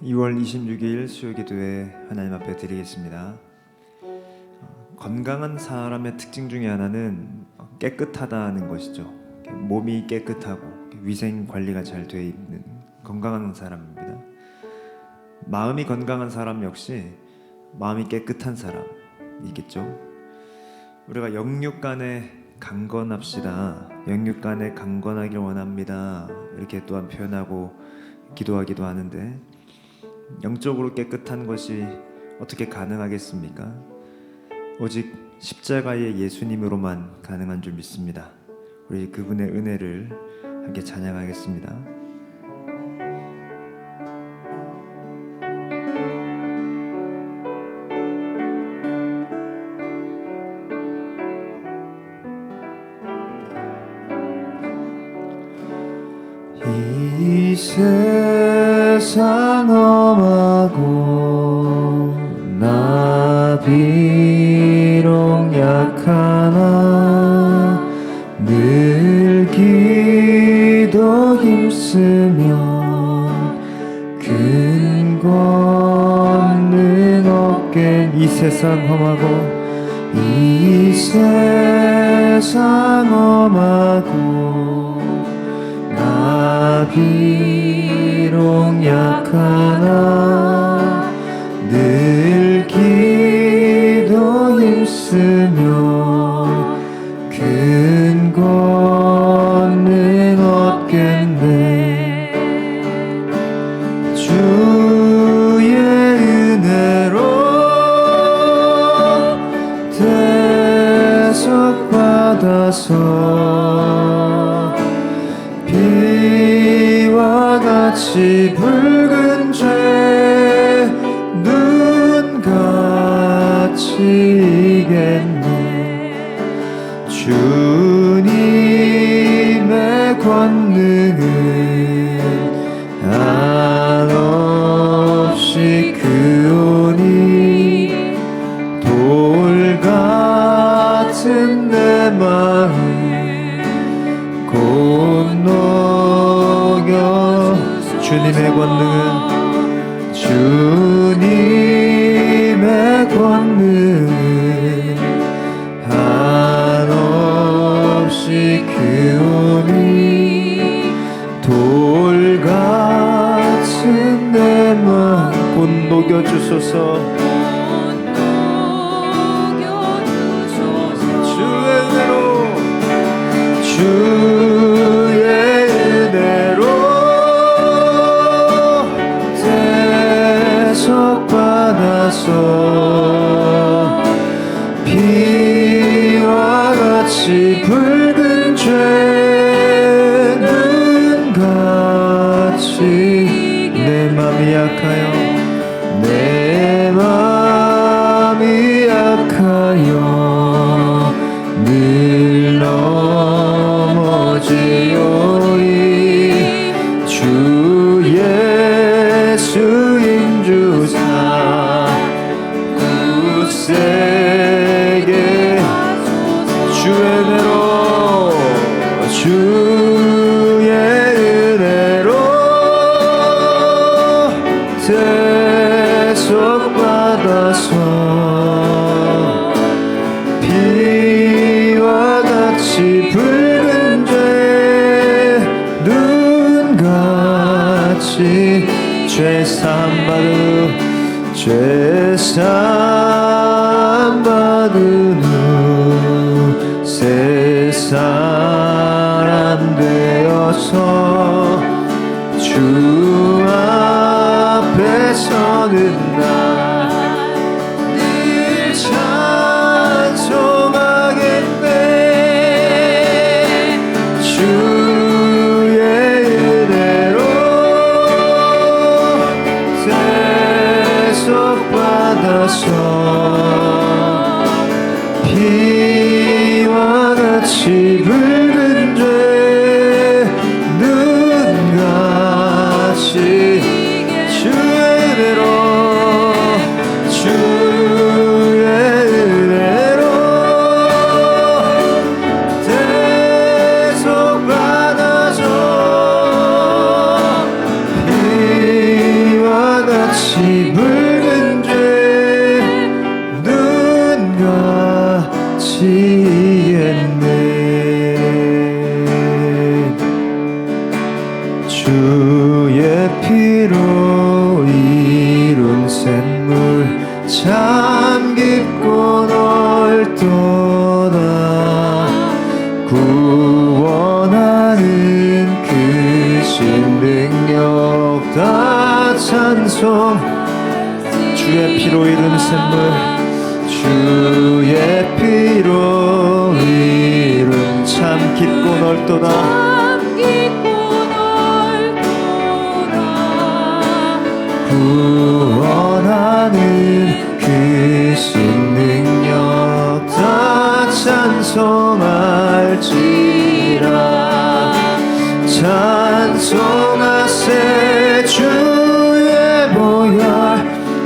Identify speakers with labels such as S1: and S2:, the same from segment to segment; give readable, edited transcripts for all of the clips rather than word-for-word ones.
S1: 2월 26일 수요기도회 하나님 앞에 드리겠습니다. 건강한 사람의 특징 중에 하나는 깨끗하다는 것이죠. 몸이 깨끗하고 위생 관리가 잘 되어 있는 건강한 사람입니다. 마음이 건강한 사람 역시 마음이 깨끗한 사람이겠죠. 우리가 영육간에 강건합시다, 영육간에 강건하길 원합니다, 이렇게 또한 표현하고 기도하기도 하는데, 영적으로 깨끗한 것이 어떻게 가능하겠습니까? 오직 십자가의 예수님으로만 가능한 줄 믿습니다. 우리 그분의 은혜를 함께 찬양하겠습니다. 이 세상 험하고 나 비록 약하나 늘 기도 힘쓰면 근권능 얻겐. 이 세상 험하고 이 세상 험하고 나 비록 약하나 늘 기도 힘쓰며 근권능 얻겠네. 주의 은혜로 대속받아서 비와 같이 붉은 죄 눈같이 이겠네. 주님의 권능은 한없이 크오니 돌같은 내 마음 곧 녹여. 주님의 권능은 주님의 권능은 한없이 크오니 돌같은 내 마음 곧 녹여주소서. 주의 은혜로 대속받아서 비와 같이 붉은 죄 눈같이. 내 맘이 약하여 내 맘이 약하여 늘 넘어지오리. 주 예수인 주사 굳세게. 주의 은혜로 주의 은혜로 대속받아서 비와 같이 붉은 죄 눈같이 죄사함 받은 후 새 사람 되어서 주 앞에 서는 날 늘 찬송하겠네. 주의 은혜로 대속받아서 비와 같이 붉은 죄 눈같이. 주의 은혜로 주의 은혜로 대속받아서 비와 주의 피로 이룬 샘물 참 깊고 넓도다. 구원하는 그 신능력 다 찬송. 주의 피로 이룬 샘물, 주의 피로 이룬 참 깊고 넓도다. 구원하는 그 신능력 다 찬송할지라. 찬송하세 주의 보혈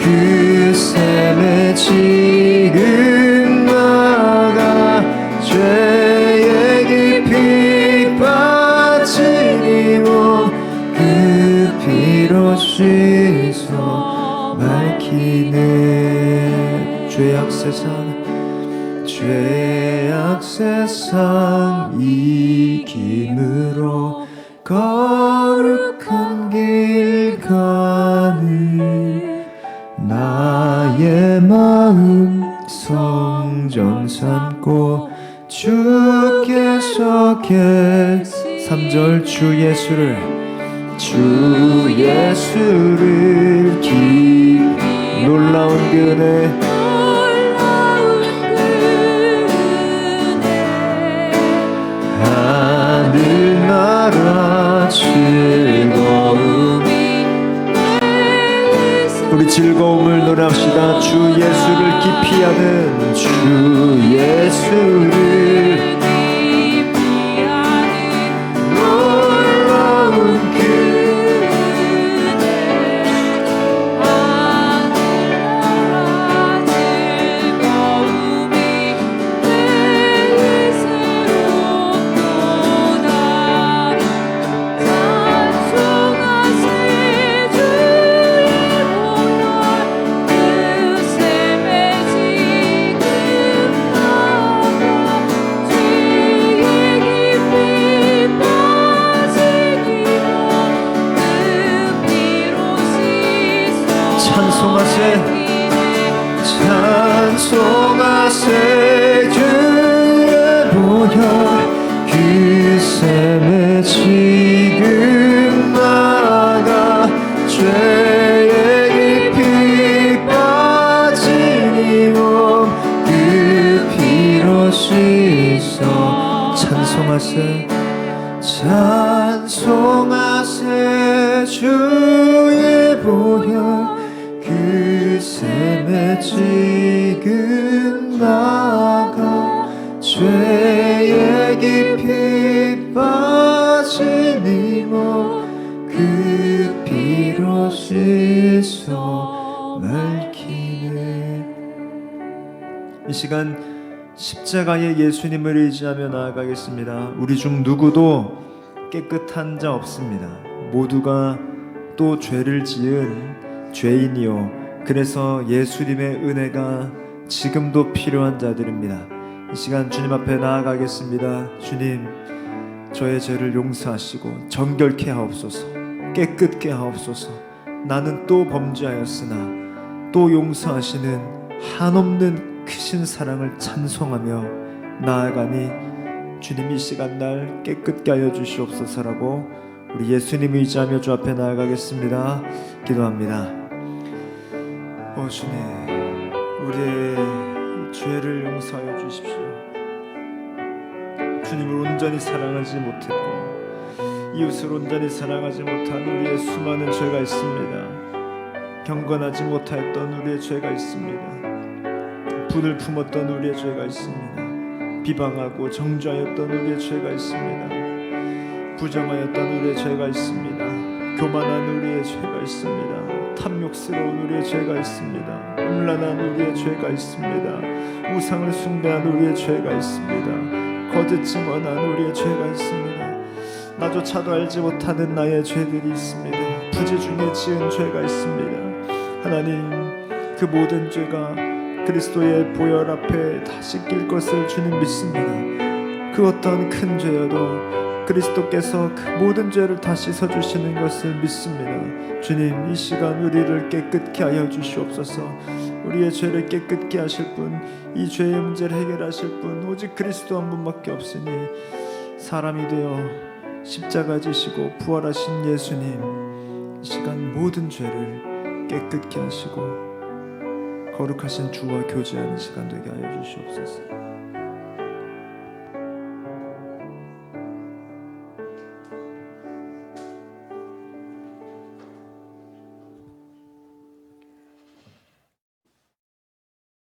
S1: 그 샘에 지금 나가 죄에 깊이 빠진 이 몸 그 피로 씻어 밝히네. 죄악 세상 이김으로 거룩한 길 가는 나의 마음 성전 삼고 주께서 3절 주 예수를 깊이 놀라운 그네 하늘나라 즐거움이. 우리 즐거움을 노래합시다. 주 예수를 깊이 아는 주 예수를 찬송하세 주의 보혈 그 샘에 지금 나가 죄에 깊이 빠진 이 몸 그 피로 씻어. 찬송하세 주의 보혈 그 샘에 지금 나가 죄에 깊이 빠진 이 몸 그 피로 씻어 밝히네. 이 시간 십자가의 예수님을 의지하며 나아가겠습니다. 우리 중 누구도 깨끗한 자 없습니다. 모두가 또 죄를 지은 죄인이요, 그래서 예수님의 은혜가 지금도 필요한 자들입니다. 이 시간 주님 앞에 나아가겠습니다. 주님, 저의 죄를 용서하시고 정결케 하옵소서. 깨끗게 하옵소서. 나는 또 범죄하였으나 또 용서하시는 한없는 크신 사랑을 찬송하며 나아가니 주님 이 시간 날 깨끗게 하여 주시옵소서라고 우리 예수님 의지하며 주 앞에 나아가겠습니다. 기도합니다. 오 주님, 우리의 죄를 용서하여 주십시오. 주님을 온전히 사랑하지 못했고 이웃을 온전히 사랑하지 못한 우리의 수많은 죄가 있습니다. 경건하지 못하였던 우리의 죄가 있습니다. 분을 품었던 우리의 죄가 있습니다. 비방하고 정죄하였던 우리의 죄가 있습니다. 부정하였던 우리의 죄가 있습니다. 교만한 우리의 죄가 있습니다. 탐욕스러운 우리의 죄가 있습니다. 음란한 우리의 죄가 있습니다. 우상을 숭배한 우리의 죄가 있습니다. 거짓 증언한 우리의 죄가 있습니다. 나조차도 알지 못하는 나의 죄들이 있습니다. 부재 중에 지은 죄가 있습니다. 하나님, 그 모든 죄가 그리스도의 보혈 앞에 다 씻길 것을 주님 믿습니다. 그 어떤 큰 죄여도 그리스도께서 그 모든 죄를 다 씻어주시는 것을 믿습니다. 주님, 이 시간 우리를 깨끗게 하여 주시옵소서. 우리의 죄를 깨끗게 하실 분, 이 죄의 문제를 해결하실 분 오직 그리스도 한 분밖에 없으니 사람이 되어 십자가 지시고 부활하신 예수님, 이 시간 모든 죄를 깨끗게 하시고 거룩하신 주와 교제하는 시간 되게 하여 주시옵소서.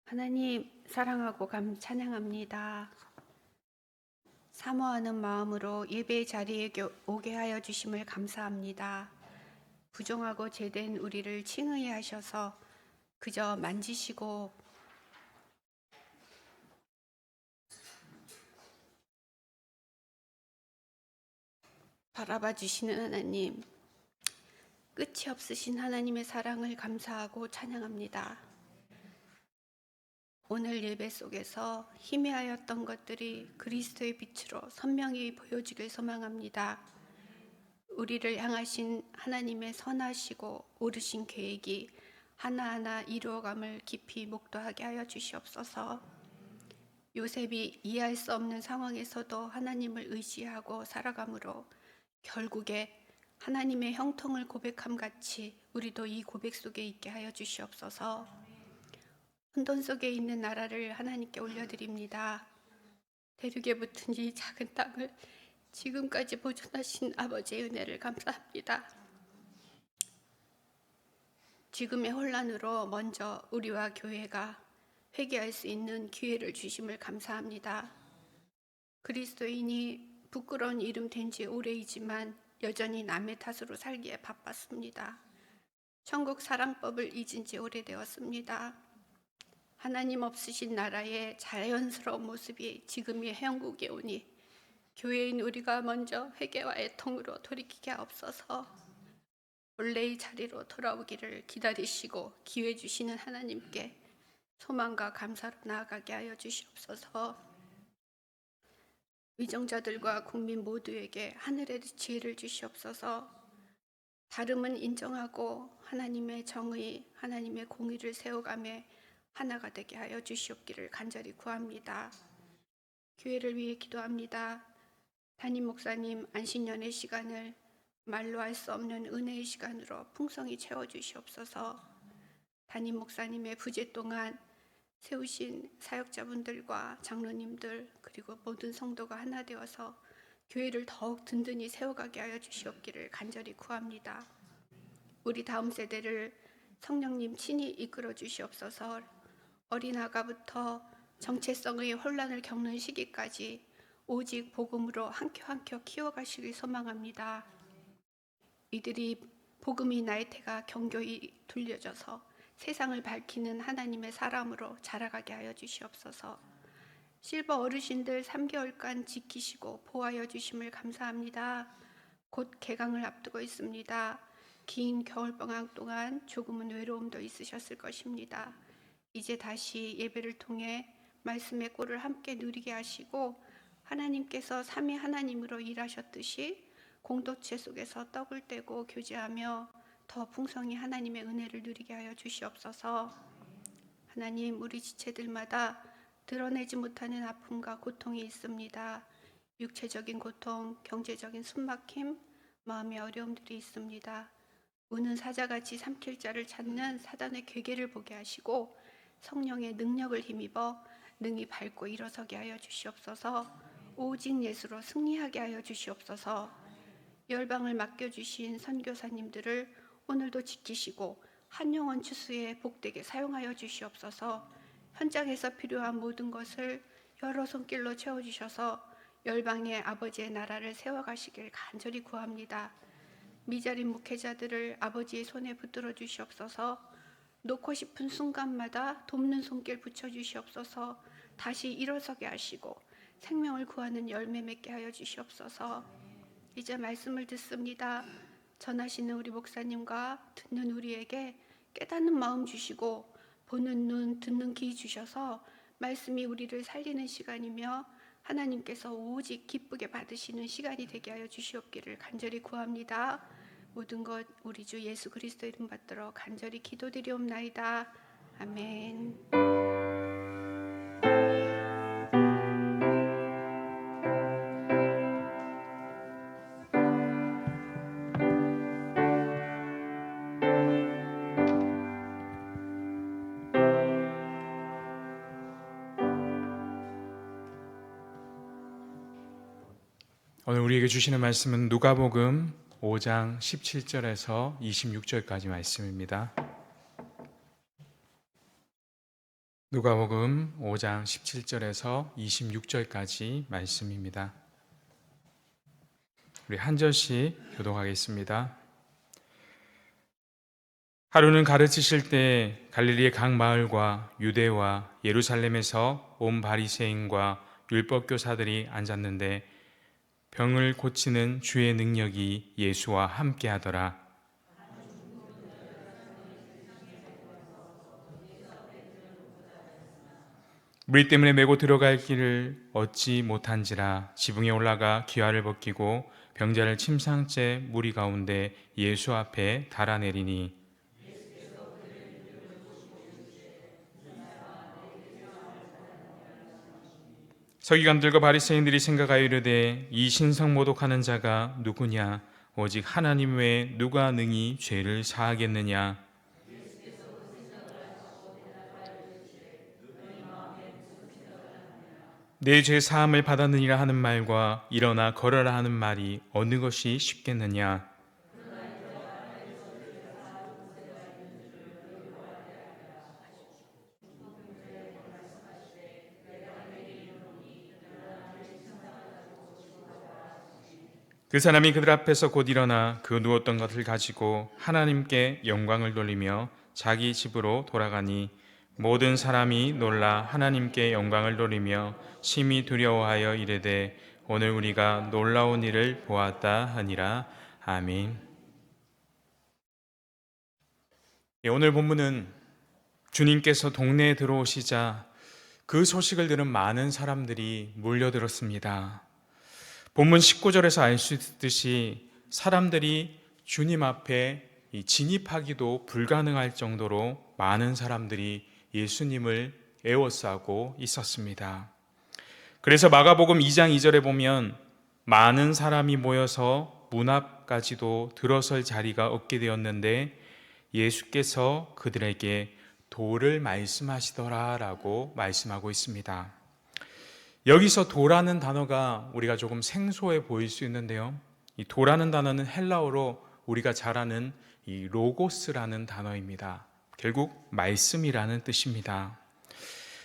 S2: 하나님 사랑하고 찬양합니다. 사모하는 마음으로 예배 자리에 오게 하여 주심을 감사합니다. 부정하고 죄된 우리를 칭의해 하셔서 그저 만지시고 바라봐 주시는 하나님, 끝이 없으신 하나님의 사랑을 감사하고 찬양합니다. 오늘 예배 속에서 희미하였던 것들이 그리스도의 빛으로 선명히 보여지길 소망합니다. 우리를 향하신 하나님의 선하시고 오르신 계획이 하나하나 이루어감을 깊이 목도하게 하여 주시옵소서. 요셉이 이해할 수 없는 상황에서도 하나님을 의지하고 살아감으로 결국에 하나님의 형통을 고백함 같이 우리도 이 고백 속에 있게 하여 주시옵소서. 혼돈 속에 있는 나라를 하나님께 올려드립니다. 대륙에 붙은 이 작은 땅을 지금까지 보존하신 아버지의 은혜를 감사합니다. 지금의 혼란으로 먼저 우리와 교회가 회개할 수 있는 기회를 주심을 감사합니다. 그리스도인이 부끄러운 이름 된 지 오래이지만 여전히 남의 탓으로 살기에 바빴습니다. 천국 사랑법을 잊은 지 오래되었습니다. 하나님 없으신 나라의 자연스러운 모습이 지금의 형국에 오니 교회인 우리가 먼저 회개와 애통으로 돌이키게 하옵소서. 본래의 자리로 돌아오기를 기다리시고 기회 주시는 하나님께 소망과 감사로 나아가게 하여 주시옵소서. 위정자들과 국민 모두에게 하늘의 지혜를 주시옵소서. 다름은 인정하고 하나님의 정의, 하나님의 공의를 세워가며 하나가 되게 하여 주시옵기를 간절히 구합니다. 교회를 위해 기도합니다. 담임 목사님 안식년의 시간을 말로 할 수 없는 은혜의 시간으로 풍성히 채워주시옵소서. 담임 목사님의 부재 동안 세우신 사역자분들과 장로님들 그리고 모든 성도가 하나 되어서 교회를 더욱 든든히 세워가게 하여 주시옵기를 간절히 구합니다. 우리 다음 세대를 성령님 친히 이끌어 주시옵소서. 어린 아가부터 정체성의 혼란을 겪는 시기까지 오직 복음으로 한 켜 한 켜 키워가시길 소망합니다. 이들이 복음이 나의 태가 경교히 둘려져서 세상을 밝히는 하나님의 사람으로 자라가게 하여 주시옵소서. 실버 어르신들 3개월간 지키시고 보호하여 주심을 감사합니다. 곧 개강을 앞두고 있습니다. 긴 겨울방학 동안 조금은 외로움도 있으셨을 것입니다. 이제 다시 예배를 통해 말씀의 꼴을 함께 누리게 하시고 하나님께서 삼위 하나님으로 일하셨듯이 공동체 속에서 떡을 떼고 교제하며 더 풍성히 하나님의 은혜를 누리게 하여 주시옵소서. 하나님, 우리 지체들마다 드러내지 못하는 아픔과 고통이 있습니다. 육체적인 고통, 경제적인 숨막힘, 마음의 어려움들이 있습니다. 우는 사자같이 삼킬 자를 찾는 사단의 괴계를 보게 하시고 성령의 능력을 힘입어 능히 밟고 일어서게 하여 주시옵소서. 오직 예수로 승리하게 하여 주시옵소서. 열방을 맡겨주신 선교사님들을 오늘도 지키시고 한 영혼 추수에 복되게 사용하여 주시옵소서. 현장에서 필요한 모든 것을 여러 손길로 채워주셔서 열방의 아버지의 나라를 세워가시길 간절히 구합니다. 미자린 목회자들을 아버지의 손에 붙들어 주시옵소서. 놓고 싶은 순간마다 돕는 손길 붙여주시옵소서. 다시 일어서게 하시고 생명을 구하는 열매 맺게 하여 주시옵소서. 이제 말씀을 듣습니다. 전하시는 우리 목사님과 듣는 우리에게 깨닫는 마음 주시고 보는 눈, 듣는 귀 주셔서 말씀이 우리를 살리는 시간이며 하나님께서 오직 기쁘게 받으시는 시간이 되게 하여 주시옵기를 간절히 구합니다. 모든 것 우리 주 예수 그리스도 이름 받들어 간절히 기도드리옵나이다. 아멘.
S3: 오늘 우리에게 주시는 말씀은 누가복음 5장 17절에서 26절까지 말씀입니다. 누가복음 5장 17절에서 26절까지 말씀입니다. 우리 한 절씩 교독하겠습니다. 하루는 가르치실 때 갈릴리의 각 마을과 유대와 예루살렘에서 온 바리새인과 율법교사들이 앉았는데 병을 고치는 주의 능력이 예수와 함께 하더라. 무리 때문에 메고 들어갈 길을 얻지 못한지라 지붕에 올라가 기와를 벗기고 병자를 침상째 무리 가운데 예수 앞에 달아내리니 서기관들과 바리새인들이 생각하여 이르되 이 신성모독하는 자가 누구냐? 오직 하나님 외에 누가 능히 죄를 사하겠느냐? 내 죄 사함을 받았느니라 하는 말과 일어나 걸어라 하는 말이 어느 것이 쉽겠느냐? 그 사람이 그들 앞에서 곧 일어나 그 누웠던 것을 가지고 하나님께 영광을 돌리며 자기 집으로 돌아가니 모든 사람이 놀라 하나님께 영광을 돌리며 심히 두려워하여 이르되 오늘 우리가 놀라운 일을 보았다 하니라. 아멘. 오늘 본문은 주님께서 동네에 들어오시자 그 소식을 들은 많은 사람들이 몰려들었습니다. 본문 19절에서 알 수 있듯이 사람들이 주님 앞에 진입하기도 불가능할 정도로 많은 사람들이 예수님을 애워싸고 있었습니다. 그래서 마가복음 2장 2절에 보면 많은 사람이 모여서 문 앞까지도 들어설 자리가 없게 되었는데 예수께서 그들에게 도를 말씀하시더라라고 말씀하고 있습니다. 여기서 도라는 단어가 우리가 조금 생소해 보일 수 있는데요. 이 도라는 단어는 헬라어로 우리가 잘 아는 이 로고스라는 단어입니다. 결국 말씀이라는 뜻입니다.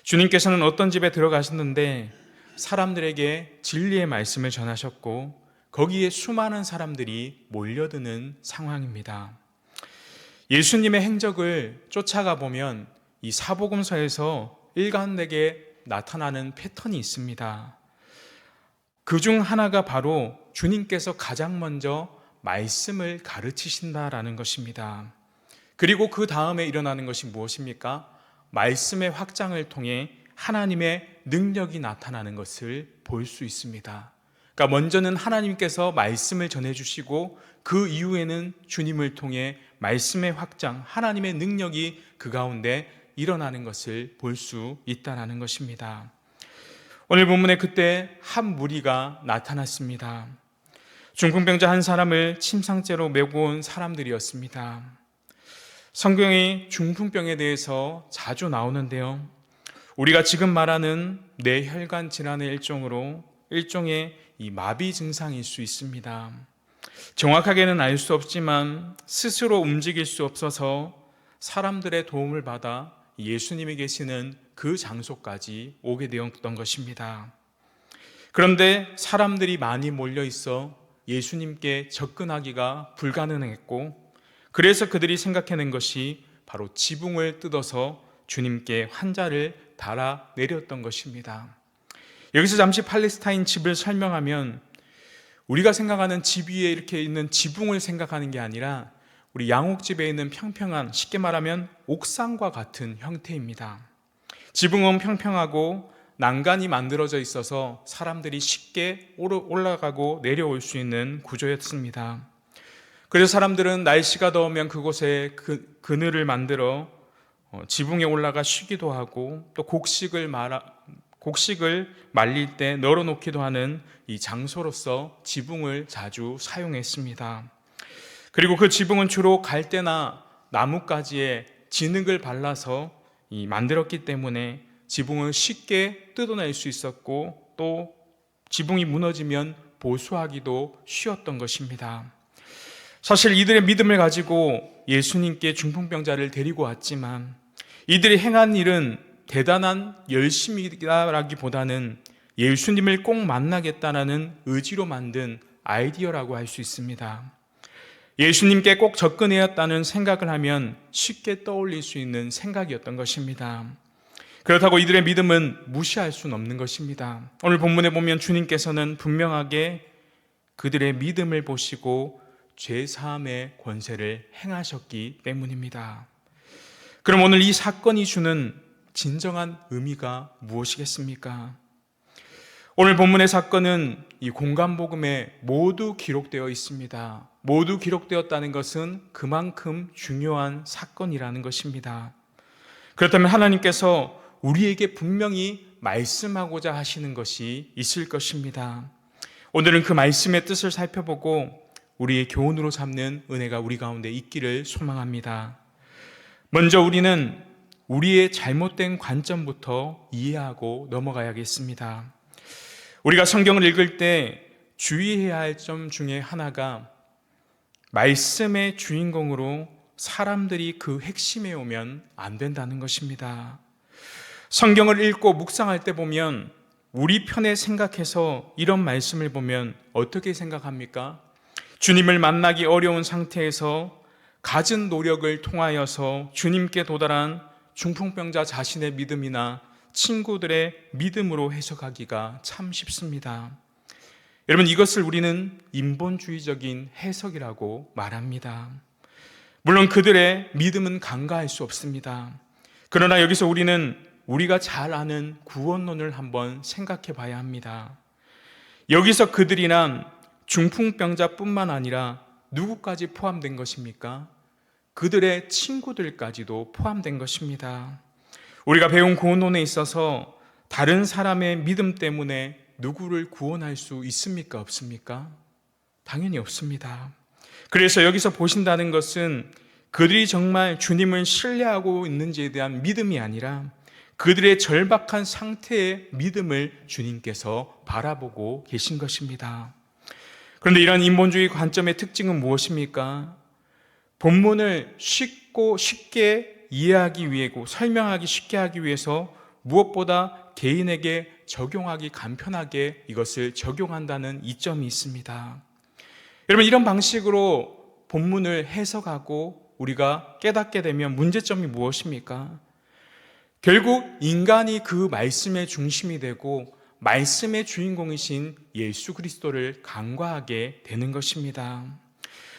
S3: 주님께서는 어떤 집에 들어가셨는데 사람들에게 진리의 말씀을 전하셨고 거기에 수많은 사람들이 몰려드는 상황입니다. 예수님의 행적을 쫓아가 보면 이 사복음서에서 일관되게 나타나는 패턴이 있습니다. 그중 하나가 바로 주님께서 가장 먼저 말씀을 가르치신다라는 것입니다. 그리고 그 다음에 일어나는 것이 무엇입니까? 말씀의 확장을 통해 하나님의 능력이 나타나는 것을 볼 수 있습니다. 그러니까 먼저는 하나님께서 말씀을 전해주시고 그 이후에는 주님을 통해 말씀의 확장, 하나님의 능력이 그 가운데 일어나는 것을 볼 수 있다는 것입니다. 오늘 본문에 그때 한 무리가 나타났습니다. 중풍병자 한 사람을 침상째로 메고 온 사람들이었습니다. 성경이 중풍병에 대해서 자주 나오는데요. 우리가 지금 말하는 뇌혈관 질환의 일종의 이 마비 증상일 수 있습니다. 정확하게는 알 수 없지만 스스로 움직일 수 없어서 사람들의 도움을 받아 예수님이 계시는 그 장소까지 오게 되었던 것입니다. 그런데 사람들이 많이 몰려 있어 예수님께 접근하기가 불가능했고 그래서 그들이 생각해낸 것이 바로 지붕을 뜯어서 주님께 환자를 달아 내렸던 것입니다. 여기서 잠시 팔레스타인 집을 설명하면 우리가 생각하는 집 위에 이렇게 있는 지붕을 생각하는 게 아니라 우리 양옥집에 있는 평평한, 쉽게 말하면 옥상과 같은 형태입니다. 지붕은 평평하고 난간이 만들어져 있어서 사람들이 쉽게 올라가고 내려올 수 있는 구조였습니다. 그래서 사람들은 날씨가 더우면 그곳에 그늘을 만들어 지붕에 올라가 쉬기도 하고, 또 곡식을 말릴 때 널어놓기도 하는 이 장소로서 지붕을 자주 사용했습니다. 그리고 그 지붕은 주로 갈대나 나뭇가지에 진흙을 발라서 만들었기 때문에 지붕을 쉽게 뜯어낼 수 있었고, 또 지붕이 무너지면 보수하기도 쉬웠던 것입니다. 사실 이들의 믿음을 가지고 예수님께 중풍병자를 데리고 왔지만, 이들이 행한 일은 대단한 열심이라기보다는 예수님을 꼭 만나겠다는 의지로 만든 아이디어라고 할 수 있습니다. 예수님께 꼭 접근해야 했다는 생각을 하면 쉽게 떠올릴 수 있는 생각이었던 것입니다. 그렇다고 이들의 믿음은 무시할 수는 없는 것입니다. 오늘 본문에 보면 주님께서는 분명하게 그들의 믿음을 보시고 죄사함의 권세를 행하셨기 때문입니다. 그럼 오늘 이 사건이 주는 진정한 의미가 무엇이겠습니까? 오늘 본문의 사건은 이 공간복음에 모두 기록되어 있습니다. 모두 기록되었다는 것은 그만큼 중요한 사건이라는 것입니다. 그렇다면 하나님께서 우리에게 분명히 말씀하고자 하시는 것이 있을 것입니다. 오늘은 그 말씀의 뜻을 살펴보고 우리의 교훈으로 삼는 은혜가 우리 가운데 있기를 소망합니다. 먼저 우리는 우리의 잘못된 관점부터 이해하고 넘어가야겠습니다. 우리가 성경을 읽을 때 주의해야 할 점 중에 하나가, 말씀의 주인공으로 사람들이 그 핵심에 오면 안 된다는 것입니다. 성경을 읽고 묵상할 때 보면 우리 편에 생각해서 이런 말씀을 보면 어떻게 생각합니까? 주님을 만나기 어려운 상태에서 갖은 노력을 통하여서 주님께 도달한 중풍병자 자신의 믿음이나 친구들의 믿음으로 해석하기가 참 쉽습니다. 여러분, 이것을 우리는 인본주의적인 해석이라고 말합니다. 물론 그들의 믿음은 간과할 수 없습니다. 그러나 여기서 우리는 우리가 잘 아는 구원론을 한번 생각해 봐야 합니다. 여기서 그들이란 중풍병자뿐만 아니라 누구까지 포함된 것입니까? 그들의 친구들까지도 포함된 것입니다. 우리가 배운 구원론에 있어서 다른 사람의 믿음 때문에 누구를 구원할 수 있습니까? 없습니까? 당연히 없습니다. 그래서 여기서 보신다는 것은 그들이 정말 주님을 신뢰하고 있는지에 대한 믿음이 아니라 그들의 절박한 상태의 믿음을 주님께서 바라보고 계신 것입니다. 그런데 이런 인본주의 관점의 특징은 무엇입니까? 본문을 쉽게 이해하기 위해고 설명하기 쉽게 하기 위해서 무엇보다 개인에게 적용하기 간편하게 이것을 적용한다는 이점이 있습니다. 여러분, 이런 방식으로 본문을 해석하고 우리가 깨닫게 되면 문제점이 무엇입니까? 결국 인간이 그 말씀의 중심이 되고 말씀의 주인공이신 예수 그리스도를 간과하게 되는 것입니다.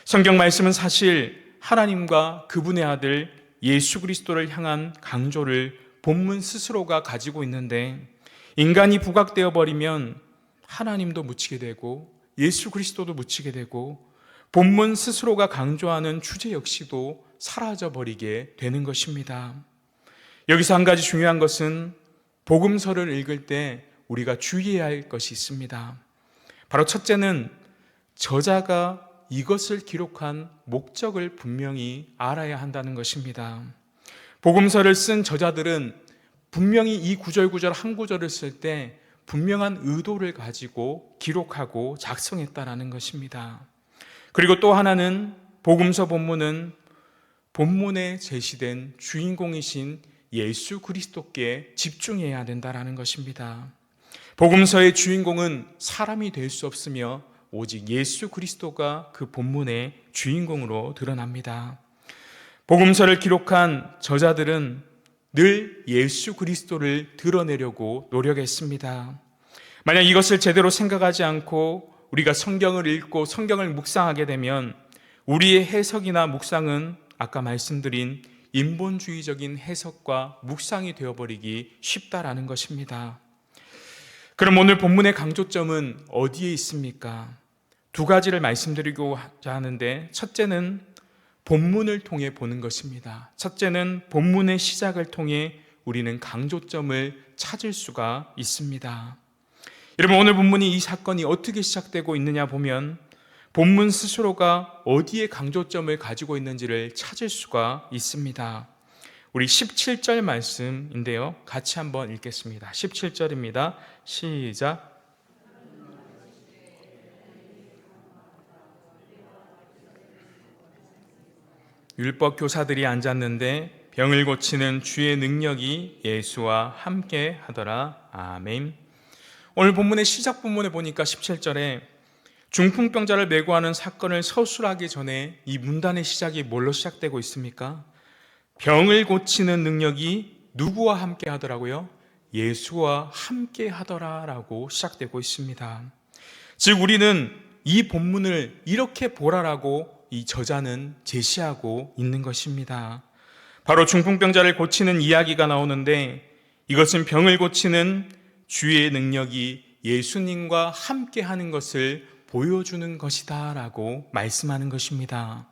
S3: 성경 말씀은 사실 하나님과 그분의 아들 예수 그리스도를 향한 강조를 본문 스스로가 가지고 있는데, 인간이 부각되어 버리면 하나님도 묻히게 되고 예수 그리스도도 묻히게 되고 본문 스스로가 강조하는 주제 역시도 사라져 버리게 되는 것입니다. 여기서 한 가지 중요한 것은 복음서를 읽을 때 우리가 주의해야 할 것이 있습니다. 바로 첫째는 저자가 이것을 기록한 목적을 분명히 알아야 한다는 것입니다. 복음서를 쓴 저자들은 분명히 이 구절 한 구절을 쓸 때 분명한 의도를 가지고 기록하고 작성했다라는 것입니다. 그리고 또 하나는 복음서 본문은 본문에 제시된 주인공이신 예수 그리스도께 집중해야 된다라는 것입니다. 복음서의 주인공은 사람이 될 수 없으며 오직 예수 그리스도가 그 본문의 주인공으로 드러납니다. 복음서를 기록한 저자들은 늘 예수 그리스도를 드러내려고 노력했습니다. 만약 이것을 제대로 생각하지 않고 우리가 성경을 읽고 성경을 묵상하게 되면 우리의 해석이나 묵상은 아까 말씀드린 인본주의적인 해석과 묵상이 되어버리기 쉽다라는 것입니다. 그럼 오늘 본문의 강조점은 어디에 있습니까? 두 가지를 말씀드리고자 하는데, 첫째는 본문을 통해 보는 것입니다. 첫째는 본문의 시작을 통해 우리는 강조점을 찾을 수가 있습니다. 여러분, 오늘 본문이 이 사건이 어떻게 시작되고 있느냐 보면 본문 스스로가 어디에 강조점을 가지고 있는지를 찾을 수가 있습니다. 우리 17절 말씀인데요, 같이 한번 읽겠습니다. 17절입니다. 시작. 율법 교사들이 앉았는데 병을 고치는 주의 능력이 예수와 함께 하더라. 아멘. 오늘 본문의 시작 부분에 보니까 17절에 중풍병자를 메고하는 사건을 서술하기 전에 이 문단의 시작이 뭘로 시작되고 있습니까? 병을 고치는 능력이 누구와 함께 하더라고요? 예수와 함께 하더라라고 시작되고 있습니다. 즉 우리는 이 본문을 이렇게 보라라고 이 저자는 제시하고 있는 것입니다. 바로 중풍병자를 고치는 이야기가 나오는데, 이것은 병을 고치는 주의 능력이 예수님과 함께 하는 것을 보여주는 것이다 라고 말씀하는 것입니다.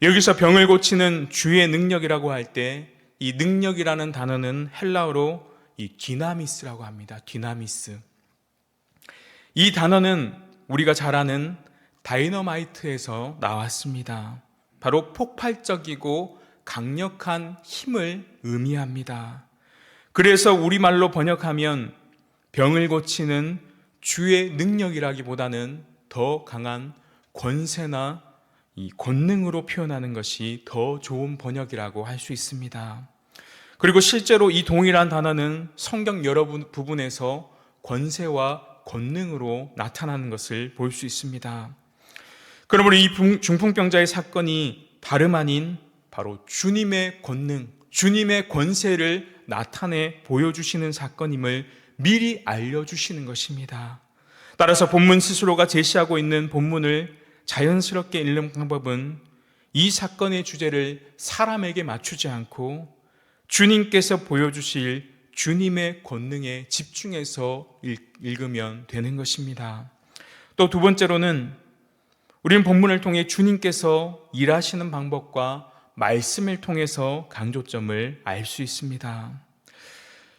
S3: 여기서 병을 고치는 주의 능력이라고 할 때 이 능력이라는 단어는 헬라어로 이 디나미스라고 합니다. 디나미스. 이 단어는 우리가 잘 아는 다이너마이트에서 나왔습니다. 바로 폭발적이고 강력한 힘을 의미합니다. 그래서 우리말로 번역하면 병을 고치는 주의 능력이라기보다는 더 강한 권세나 이 권능으로 표현하는 것이 더 좋은 번역이라고 할 수 있습니다. 그리고 실제로 이 동일한 단어는 성경 여러 부분에서 권세와 권능으로 나타나는 것을 볼 수 있습니다. 그러므로 이 중풍병자의 사건이 다름 아닌 바로 주님의 권능, 주님의 권세를 나타내 보여주시는 사건임을 미리 알려주시는 것입니다. 따라서 본문 스스로가 제시하고 있는 본문을 자연스럽게 읽는 방법은 이 사건의 주제를 사람에게 맞추지 않고 주님께서 보여주실 주님의 권능에 집중해서 읽으면 되는 것입니다. 또 두 번째로는 우리는 본문을 통해 주님께서 일하시는 방법과 말씀을 통해서 강조점을 알 수 있습니다.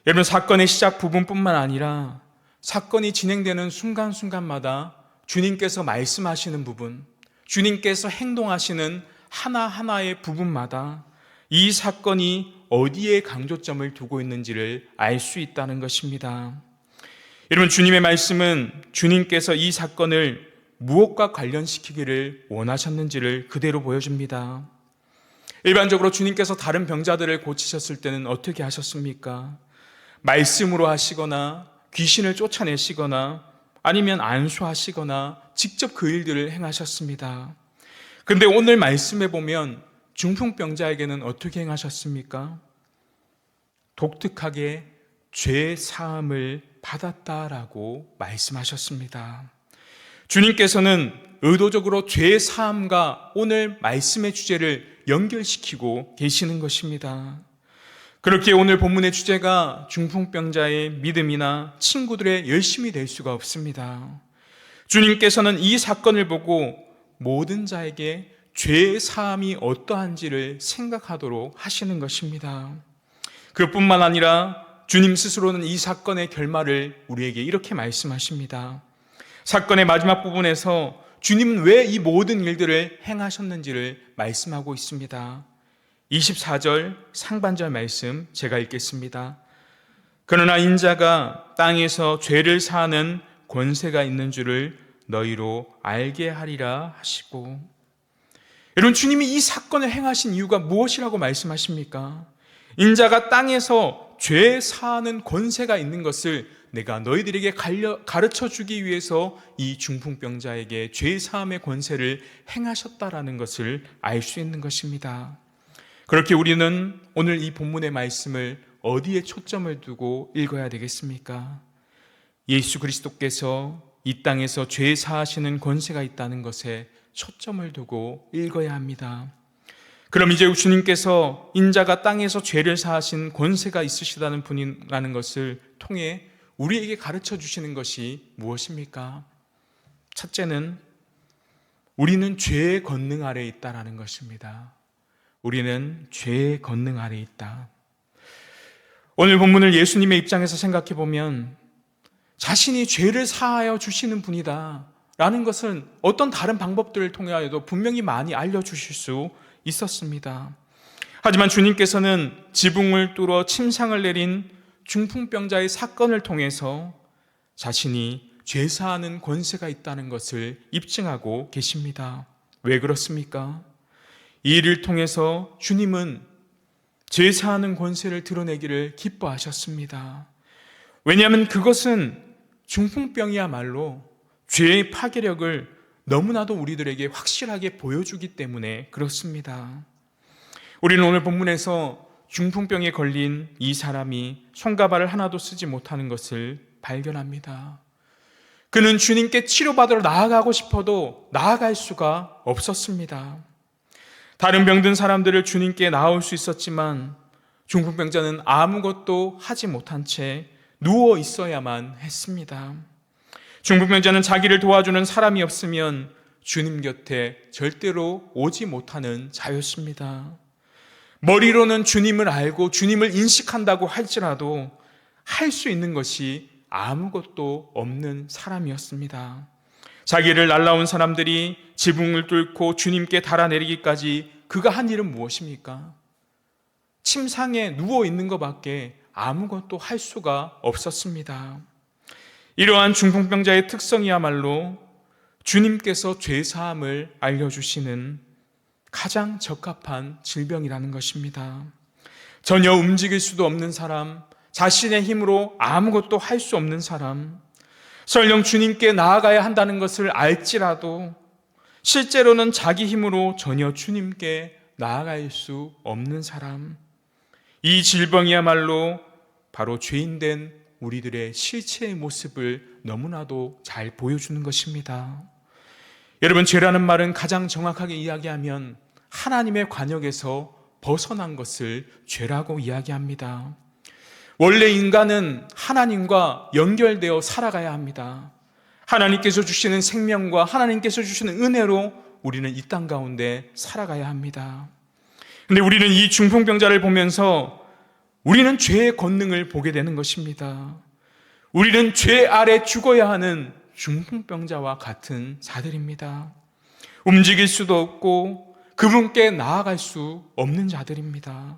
S3: 여러분, 사건의 시작 부분뿐만 아니라 사건이 진행되는 순간순간마다 주님께서 말씀하시는 부분, 주님께서 행동하시는 하나하나의 부분마다 이 사건이 어디에 강조점을 두고 있는지를 알 수 있다는 것입니다. 여러분, 주님의 말씀은 주님께서 이 사건을 무엇과 관련시키기를 원하셨는지를 그대로 보여줍니다. 일반적으로 주님께서 다른 병자들을 고치셨을 때는 어떻게 하셨습니까? 말씀으로 하시거나 귀신을 쫓아내시거나 아니면 안수하시거나 직접 그 일들을 행하셨습니다. 그런데 오늘 말씀에 보면 중풍병자에게는 어떻게 행하셨습니까? 독특하게 죄 사함을 받았다라고 말씀하셨습니다. 주님께서는 의도적으로 죄 사함과 오늘 말씀의 주제를 연결시키고 계시는 것입니다. 그렇게 오늘 본문의 주제가 중풍병자의 믿음이나 친구들의 열심이 될 수가 없습니다. 주님께서는 이 사건을 보고 모든 자에게 죄 사함이 어떠한지를 생각하도록 하시는 것입니다. 그뿐만 아니라 주님 스스로는 이 사건의 결말을 우리에게 이렇게 말씀하십니다. 사건의 마지막 부분에서 주님은 왜 이 모든 일들을 행하셨는지를 말씀하고 있습니다. 24절 상반절 말씀 제가 읽겠습니다. 그러나 인자가 땅에서 죄를 사하는 권세가 있는 줄을 너희로 알게 하리라 하시고, 여러분, 주님이 이 사건을 행하신 이유가 무엇이라고 말씀하십니까? 인자가 땅에서 죄 사하는 권세가 있는 것을 내가 너희들에게 가르쳐 주기 위해서 이 중풍병자에게 죄 사함의 권세를 행하셨다라는 것을 알 수 있는 것입니다. 그렇게 우리는 오늘 이 본문의 말씀을 어디에 초점을 두고 읽어야 되겠습니까? 예수 그리스도께서 이 땅에서 죄 사하시는 권세가 있다는 것에 초점을 두고 읽어야 합니다. 그럼 이제 주님께서 인자가 땅에서 죄를 사하신 권세가 있으시다는 분이라는 것을 통해 우리에게 가르쳐 주시는 것이 무엇입니까? 첫째는 우리는 죄의 권능 아래에 있다라는 것입니다. 우리는 죄의 권능 아래에 있다. 오늘 본문을 예수님의 입장에서 생각해 보면 자신이 죄를 사하여 주시는 분이다 라는 것은 어떤 다른 방법들을 통하여도 분명히 많이 알려주실 수 있었습니다. 하지만 주님께서는 지붕을 뚫어 침상을 내린 중풍병자의 사건을 통해서 자신이 죄사하는 권세가 있다는 것을 입증하고 계십니다. 왜 그렇습니까? 이 일을 통해서 주님은 죄사하는 권세를 드러내기를 기뻐하셨습니다. 왜냐하면 그것은 중풍병이야말로 죄의 파괴력을 너무나도 우리들에게 확실하게 보여주기 때문에 그렇습니다. 우리는 오늘 본문에서 중풍병에 걸린 이 사람이 손과 발을 하나도 쓰지 못하는 것을 발견합니다. 그는 주님께 치료받으러 나아가고 싶어도 나아갈 수가 없었습니다. 다른 병든 사람들을 주님께 나올 수 있었지만 중풍병자는 아무것도 하지 못한 채 누워 있어야만 했습니다. 중풍병자는 자기를 도와주는 사람이 없으면 주님 곁에 절대로 오지 못하는 자였습니다. 머리로는 주님을 알고 주님을 인식한다고 할지라도 할 수 있는 것이 아무것도 없는 사람이었습니다. 자기를 날라온 사람들이 지붕을 뚫고 주님께 달아내리기까지 그가 한 일은 무엇입니까? 침상에 누워 있는 것밖에 아무것도 할 수가 없었습니다. 이러한 중풍병자의 특성이야말로 주님께서 죄사함을 알려주시는 가장 적합한 질병이라는 것입니다. 전혀 움직일 수도 없는 사람, 자신의 힘으로 아무것도 할 수 없는 사람, 설령 주님께 나아가야 한다는 것을 알지라도 실제로는 자기 힘으로 전혀 주님께 나아갈 수 없는 사람, 이 질병이야말로 바로 죄인된 우리들의 실체의 모습을 너무나도 잘 보여주는 것입니다. 여러분, 죄라는 말은 가장 정확하게 이야기하면 하나님의 관역에서 벗어난 것을 죄라고 이야기합니다. 원래 인간은 하나님과 연결되어 살아가야 합니다. 하나님께서 주시는 생명과 하나님께서 주시는 은혜로 우리는 이 땅 가운데 살아가야 합니다. 그런데 우리는 이 중풍병자를 보면서 우리는 죄의 권능을 보게 되는 것입니다. 우리는 죄 아래 죽어야 하는 중풍병자와 같은 자들입니다. 움직일 수도 없고 그분께 나아갈 수 없는 자들입니다.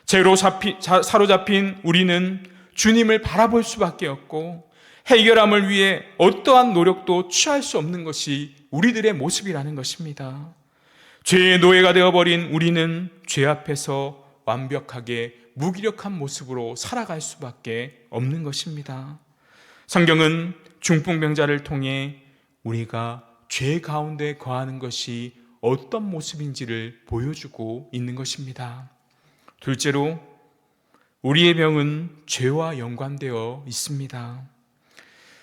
S3: 죄로 사로잡힌 우리는 주님을 바라볼 수밖에 없고 해결함을 위해 어떠한 노력도 취할 수 없는 것이 우리들의 모습이라는 것입니다. 죄의 노예가 되어버린 우리는 죄 앞에서 완벽하게 무기력한 모습으로 살아갈 수밖에 없는 것입니다. 성경은 중풍병자를 통해 우리가 죄 가운데 거하는 것이 어떤 모습인지를 보여주고 있는 것입니다. 둘째로 우리의 병은 죄와 연관되어 있습니다.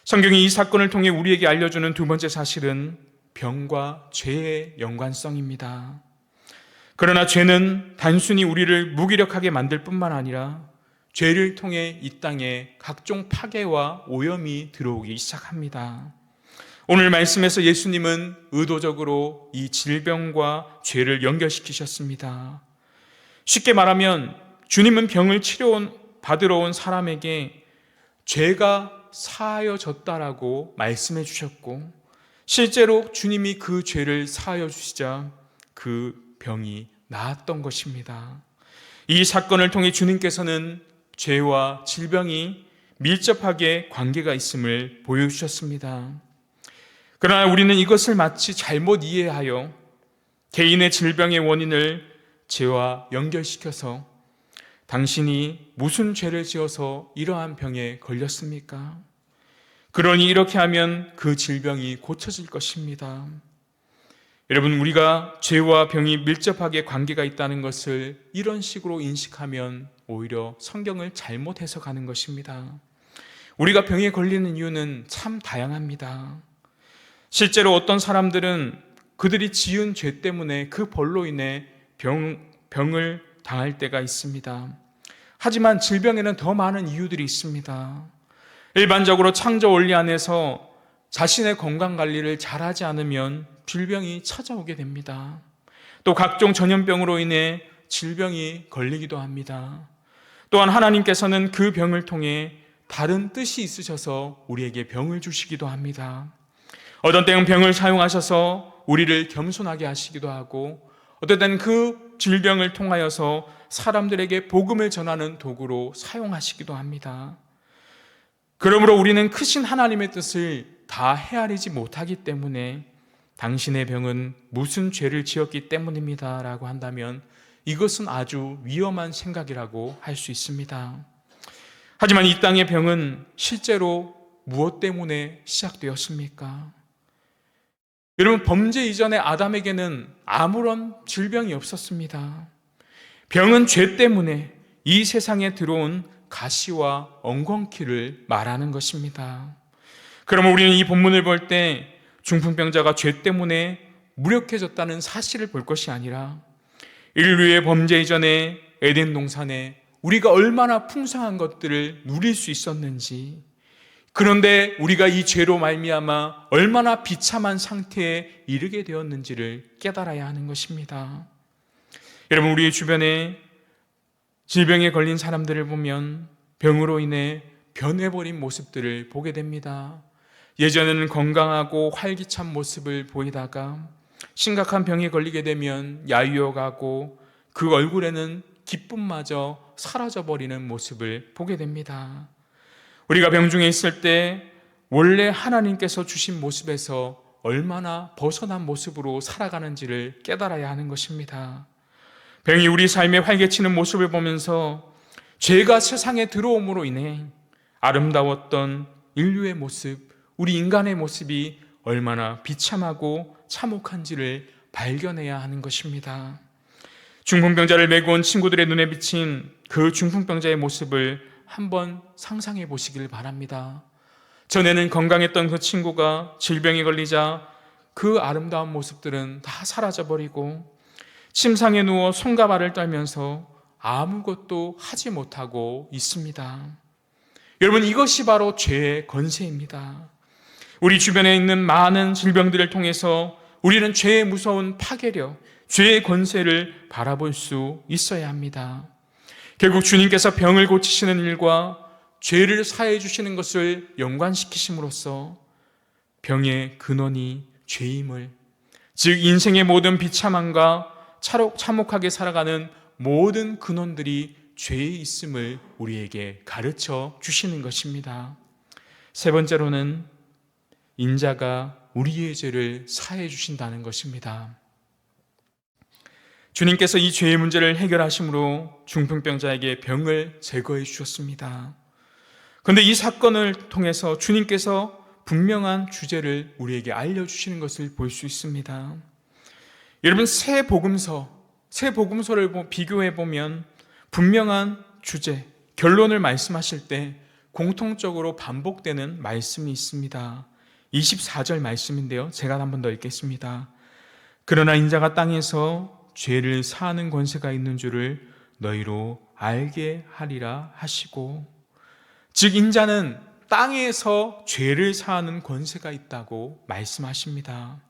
S3: 성경이 이 사건을 통해 우리에게 알려주는 두 번째 사실은 병과 죄의 연관성입니다. 그러나 죄는 단순히 우리를 무기력하게 만들 뿐만 아니라 죄를 통해 이 땅에 각종 파괴와 오염이 들어오기 시작합니다. 오늘 말씀에서 예수님은 의도적으로 이 질병과 죄를 연결시키셨습니다. 쉽게 말하면 주님은 병을 받으러 온 사람에게 죄가 사하여졌다라고 말씀해 주셨고 실제로 주님이 그 죄를 사하여 주시자 그 병이 나았던 것입니다. 이 사건을 통해 주님께서는 죄와 질병이 밀접하게 관계가 있음을 보여주셨습니다. 그러나 우리는 이것을 마치 잘못 이해하여 개인의 질병의 원인을 죄와 연결시켜서 당신이 무슨 죄를 지어서 이러한 병에 걸렸습니까? 그러니 이렇게 하면 그 질병이 고쳐질 것입니다. 여러분, 우리가 죄와 병이 밀접하게 관계가 있다는 것을 이런 식으로 인식하면 오히려 성경을 잘못 해석하는 것입니다. 우리가 병에 걸리는 이유는 참 다양합니다. 실제로 어떤 사람들은 그들이 지은 죄 때문에 그 벌로 인해 병을 당할 때가 있습니다. 하지만 질병에는 더 많은 이유들이 있습니다. 일반적으로 창조 원리 안에서 자신의 건강 관리를 잘하지 않으면 질병이 찾아오게 됩니다. 또 각종 전염병으로 인해 질병이 걸리기도 합니다. 또한 하나님께서는 그 병을 통해 다른 뜻이 있으셔서 우리에게 병을 주시기도 합니다. 어떤 때는 병을 사용하셔서 우리를 겸손하게 하시기도 하고, 어떤 때는 그 질병을 통하여서 사람들에게 복음을 전하는 도구로 사용하시기도 합니다. 그러므로 우리는 크신 하나님의 뜻을 다 헤아리지 못하기 때문에 당신의 병은 무슨 죄를 지었기 때문입니다 라고 한다면 이것은 아주 위험한 생각이라고 할 수 있습니다. 하지만 이 땅의 병은 실제로 무엇 때문에 시작되었습니까? 여러분, 범죄 이전에 아담에게는 아무런 질병이 없었습니다. 병은 죄 때문에 이 세상에 들어온 가시와 엉겅퀴를 말하는 것입니다. 그러면 우리는 이 본문을 볼 때 중풍병자가 죄 때문에 무력해졌다는 사실을 볼 것이 아니라 인류의 범죄 이전에 에덴 동산에 우리가 얼마나 풍성한 것들을 누릴 수 있었는지, 그런데 우리가 이 죄로 말미암아 얼마나 비참한 상태에 이르게 되었는지를 깨달아야 하는 것입니다. 여러분, 우리 주변에 질병에 걸린 사람들을 보면 병으로 인해 변해버린 모습들을 보게 됩니다. 예전에는 건강하고 활기찬 모습을 보이다가 심각한 병에 걸리게 되면 야유어가고 그 얼굴에는 기쁨마저 사라져버리는 모습을 보게 됩니다. 우리가 병중에 있을 때 원래 하나님께서 주신 모습에서 얼마나 벗어난 모습으로 살아가는지를 깨달아야 하는 것입니다. 병이 우리 삶에 활개치는 모습을 보면서 죄가 세상에 들어옴으로 인해 아름다웠던 인류의 모습, 우리 인간의 모습이 얼마나 비참하고 참혹한지를 발견해야 하는 것입니다. 중풍병자를 메고 온 친구들의 눈에 비친 그 중풍병자의 모습을 한번 상상해 보시길 바랍니다. 전에는 건강했던 그 친구가 질병에 걸리자 그 아름다운 모습들은 다 사라져버리고 침상에 누워 손과 발을 떨면서 아무것도 하지 못하고 있습니다. 여러분, 이것이 바로 죄의 권세입니다. 우리 주변에 있는 많은 질병들을 통해서 우리는 죄의 무서운 파괴력, 죄의 권세를 바라볼 수 있어야 합니다. 결국 주님께서 병을 고치시는 일과 죄를 사해 주시는 것을 연관시키심으로써 병의 근원이 죄임을, 즉 인생의 모든 비참함과 참혹하게 살아가는 모든 근원들이 죄에 있음을 우리에게 가르쳐 주시는 것입니다. 세 번째로는 인자가 우리의 죄를 사해 주신다는 것입니다. 주님께서 이 죄의 문제를 해결하심으로 중풍병자에게 병을 제거해 주셨습니다. 그런데 이 사건을 통해서 주님께서 분명한 주제를 우리에게 알려주시는 것을 볼 수 있습니다. 여러분, 새 복음서를 비교해 보면 분명한 주제, 결론을 말씀하실 때 공통적으로 반복되는 말씀이 있습니다. 24절 말씀인데요, 제가 한 번 더 읽겠습니다. 그러나 인자가 땅에서 죄를 사하는 권세가 있는 줄을 너희로 알게 하리라 하시고, 즉 인자는 땅에서 죄를 사하는 권세가 있다고 말씀하십니다.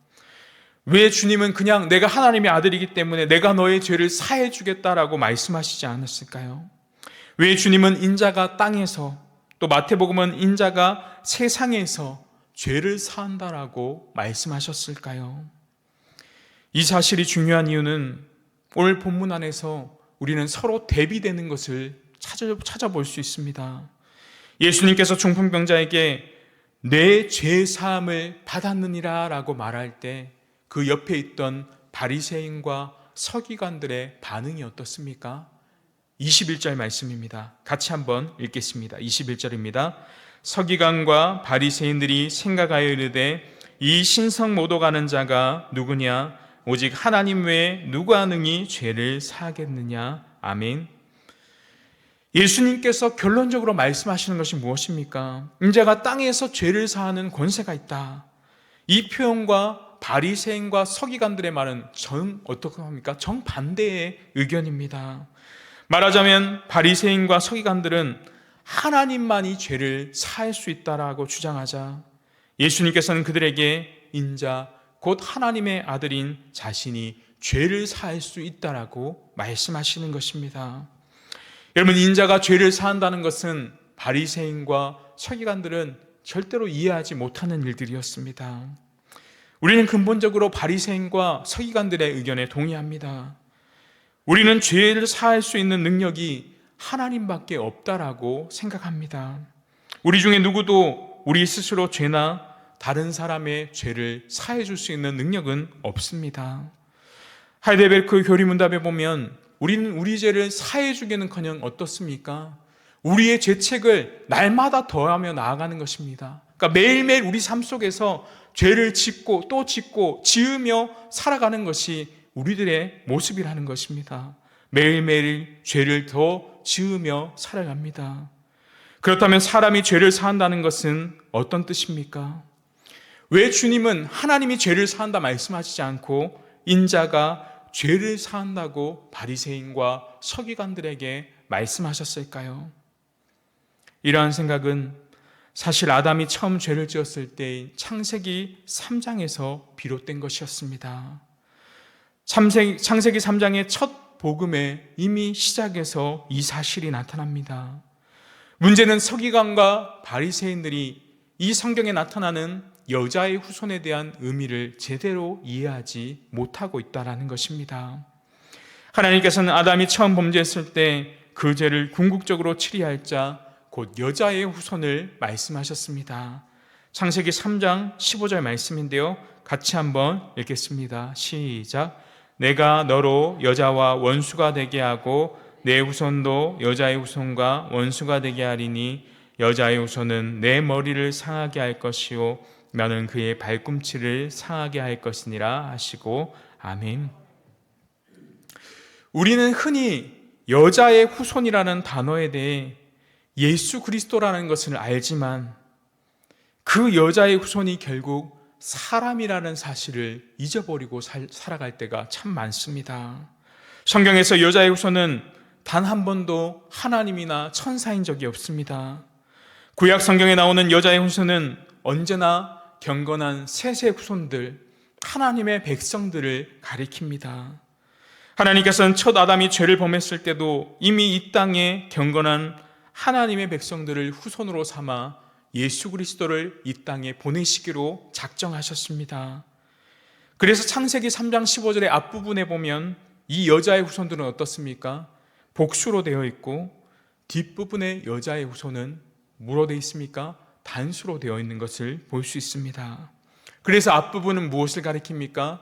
S3: 왜 주님은 그냥 내가 하나님의 아들이기 때문에 내가 너의 죄를 사해 주겠다라고 말씀하시지 않았을까요? 왜 주님은 인자가 땅에서, 또 마태복음은 인자가 세상에서 죄를 사한다라고 말씀하셨을까요? 이 사실이 중요한 이유는 오늘 본문 안에서 우리는 서로 대비되는 것을 찾아볼 수 있습니다. 예수님께서 중풍병자에게 내 죄 사함을 받았느니라 라고 말할 때 그 옆에 있던 바리새인과 서기관들의 반응이 어떻습니까? 21절 말씀입니다. 같이 한번 읽겠습니다. 21절입니다. 서기관과 바리새인들이 생각하여 이르되 이 신성 모독하는 자가 누구냐? 오직 하나님 외에 누가 능히 죄를 사하겠느냐? 아멘. 예수님께서 결론적으로 말씀하시는 것이 무엇입니까? 인자가 땅에서 죄를 사하는 권세가 있다. 이 표현과 바리새인과 서기관들의 말은 어떻게 합니까? 정반대의 의견입니다. 말하자면 바리새인과 서기관들은 하나님만이 죄를 사할 수 있다라고 주장하자 예수님께서는 그들에게 인자 곧 하나님의 아들인 자신이 죄를 사할 수 있다라고 말씀하시는 것입니다. 여러분, 인자가 죄를 사한다는 것은 바리새인과 서기관들은 절대로 이해하지 못하는 일들이었습니다. 우리는 근본적으로 바리새인과 서기관들의 의견에 동의합니다. 우리는 죄를 사할 수 있는 능력이 하나님밖에 없다라고 생각합니다. 우리 중에 누구도 우리 스스로 죄나 다른 사람의 죄를 사해 줄 수 있는 능력은 없습니다. 하이델베르크 교리문답에 보면 우리는 우리 죄를 사해 주기는커녕 어떻습니까? 우리의 죄책을 날마다 더하며 나아가는 것입니다. 그러니까 매일매일 우리 삶 속에서 죄를 짓고 또 짓고 지으며 살아가는 것이 우리들의 모습이라는 것입니다. 매일매일 죄를 더 지으며 살아갑니다. 그렇다면 사람이 죄를 사한다는 것은 어떤 뜻입니까? 왜 주님은 하나님이 죄를 사한다 말씀하시지 않고 인자가 죄를 사한다고 바리새인과 서기관들에게 말씀하셨을까요? 이러한 생각은 사실 아담이 처음 죄를 지었을 때의 창세기 3장에서 비롯된 것이었습니다. 창세기 3장의 첫 복음에 이미 시작에서 이 사실이 나타납니다. 문제는 서기관과 바리새인들이 이 성경에 나타나는 여자의 후손에 대한 의미를 제대로 이해하지 못하고 있다는 것입니다. 하나님께서는 아담이 처음 범죄했을 때 그 죄를 궁극적으로 치리할 자 곧 여자의 후손을 말씀하셨습니다. 창세기 3장 15절 말씀인데요, 같이 한번 읽겠습니다. 시작. 내가 너로 여자와 원수가 되게 하고 내 후손도 여자의 후손과 원수가 되게 하리니 여자의 후손은 내 머리를 상하게 할 것이요 나는 그의 발꿈치를 상하게 할 것이니라 하시고 아멘. 우리는 흔히 여자의 후손이라는 단어에 대해 예수 그리스도라는 것을 알지만 그 여자의 후손이 결국 사람이라는 사실을 잊어버리고 살아갈 때가 참 많습니다. 성경에서 여자의 후손은 단 한 번도 하나님이나 천사인 적이 없습니다. 구약 성경에 나오는 여자의 후손은 언제나 경건한 셋의 후손들, 하나님의 백성들을 가리킵니다. 하나님께서는 첫 아담이 죄를 범했을 때도 이미 이 땅에 경건한 하나님의 백성들을 후손으로 삼아 예수 그리스도를 이 땅에 보내시기로 작정하셨습니다. 그래서 창세기 3장 15절의 앞부분에 보면 이 여자의 후손들은 어떻습니까? 복수로 되어 있고 뒷부분의 여자의 후손은 뭐로 되어 있습니까? 단수로 되어 있는 것을 볼 수 있습니다. 그래서 앞부분은 무엇을 가리킵니까?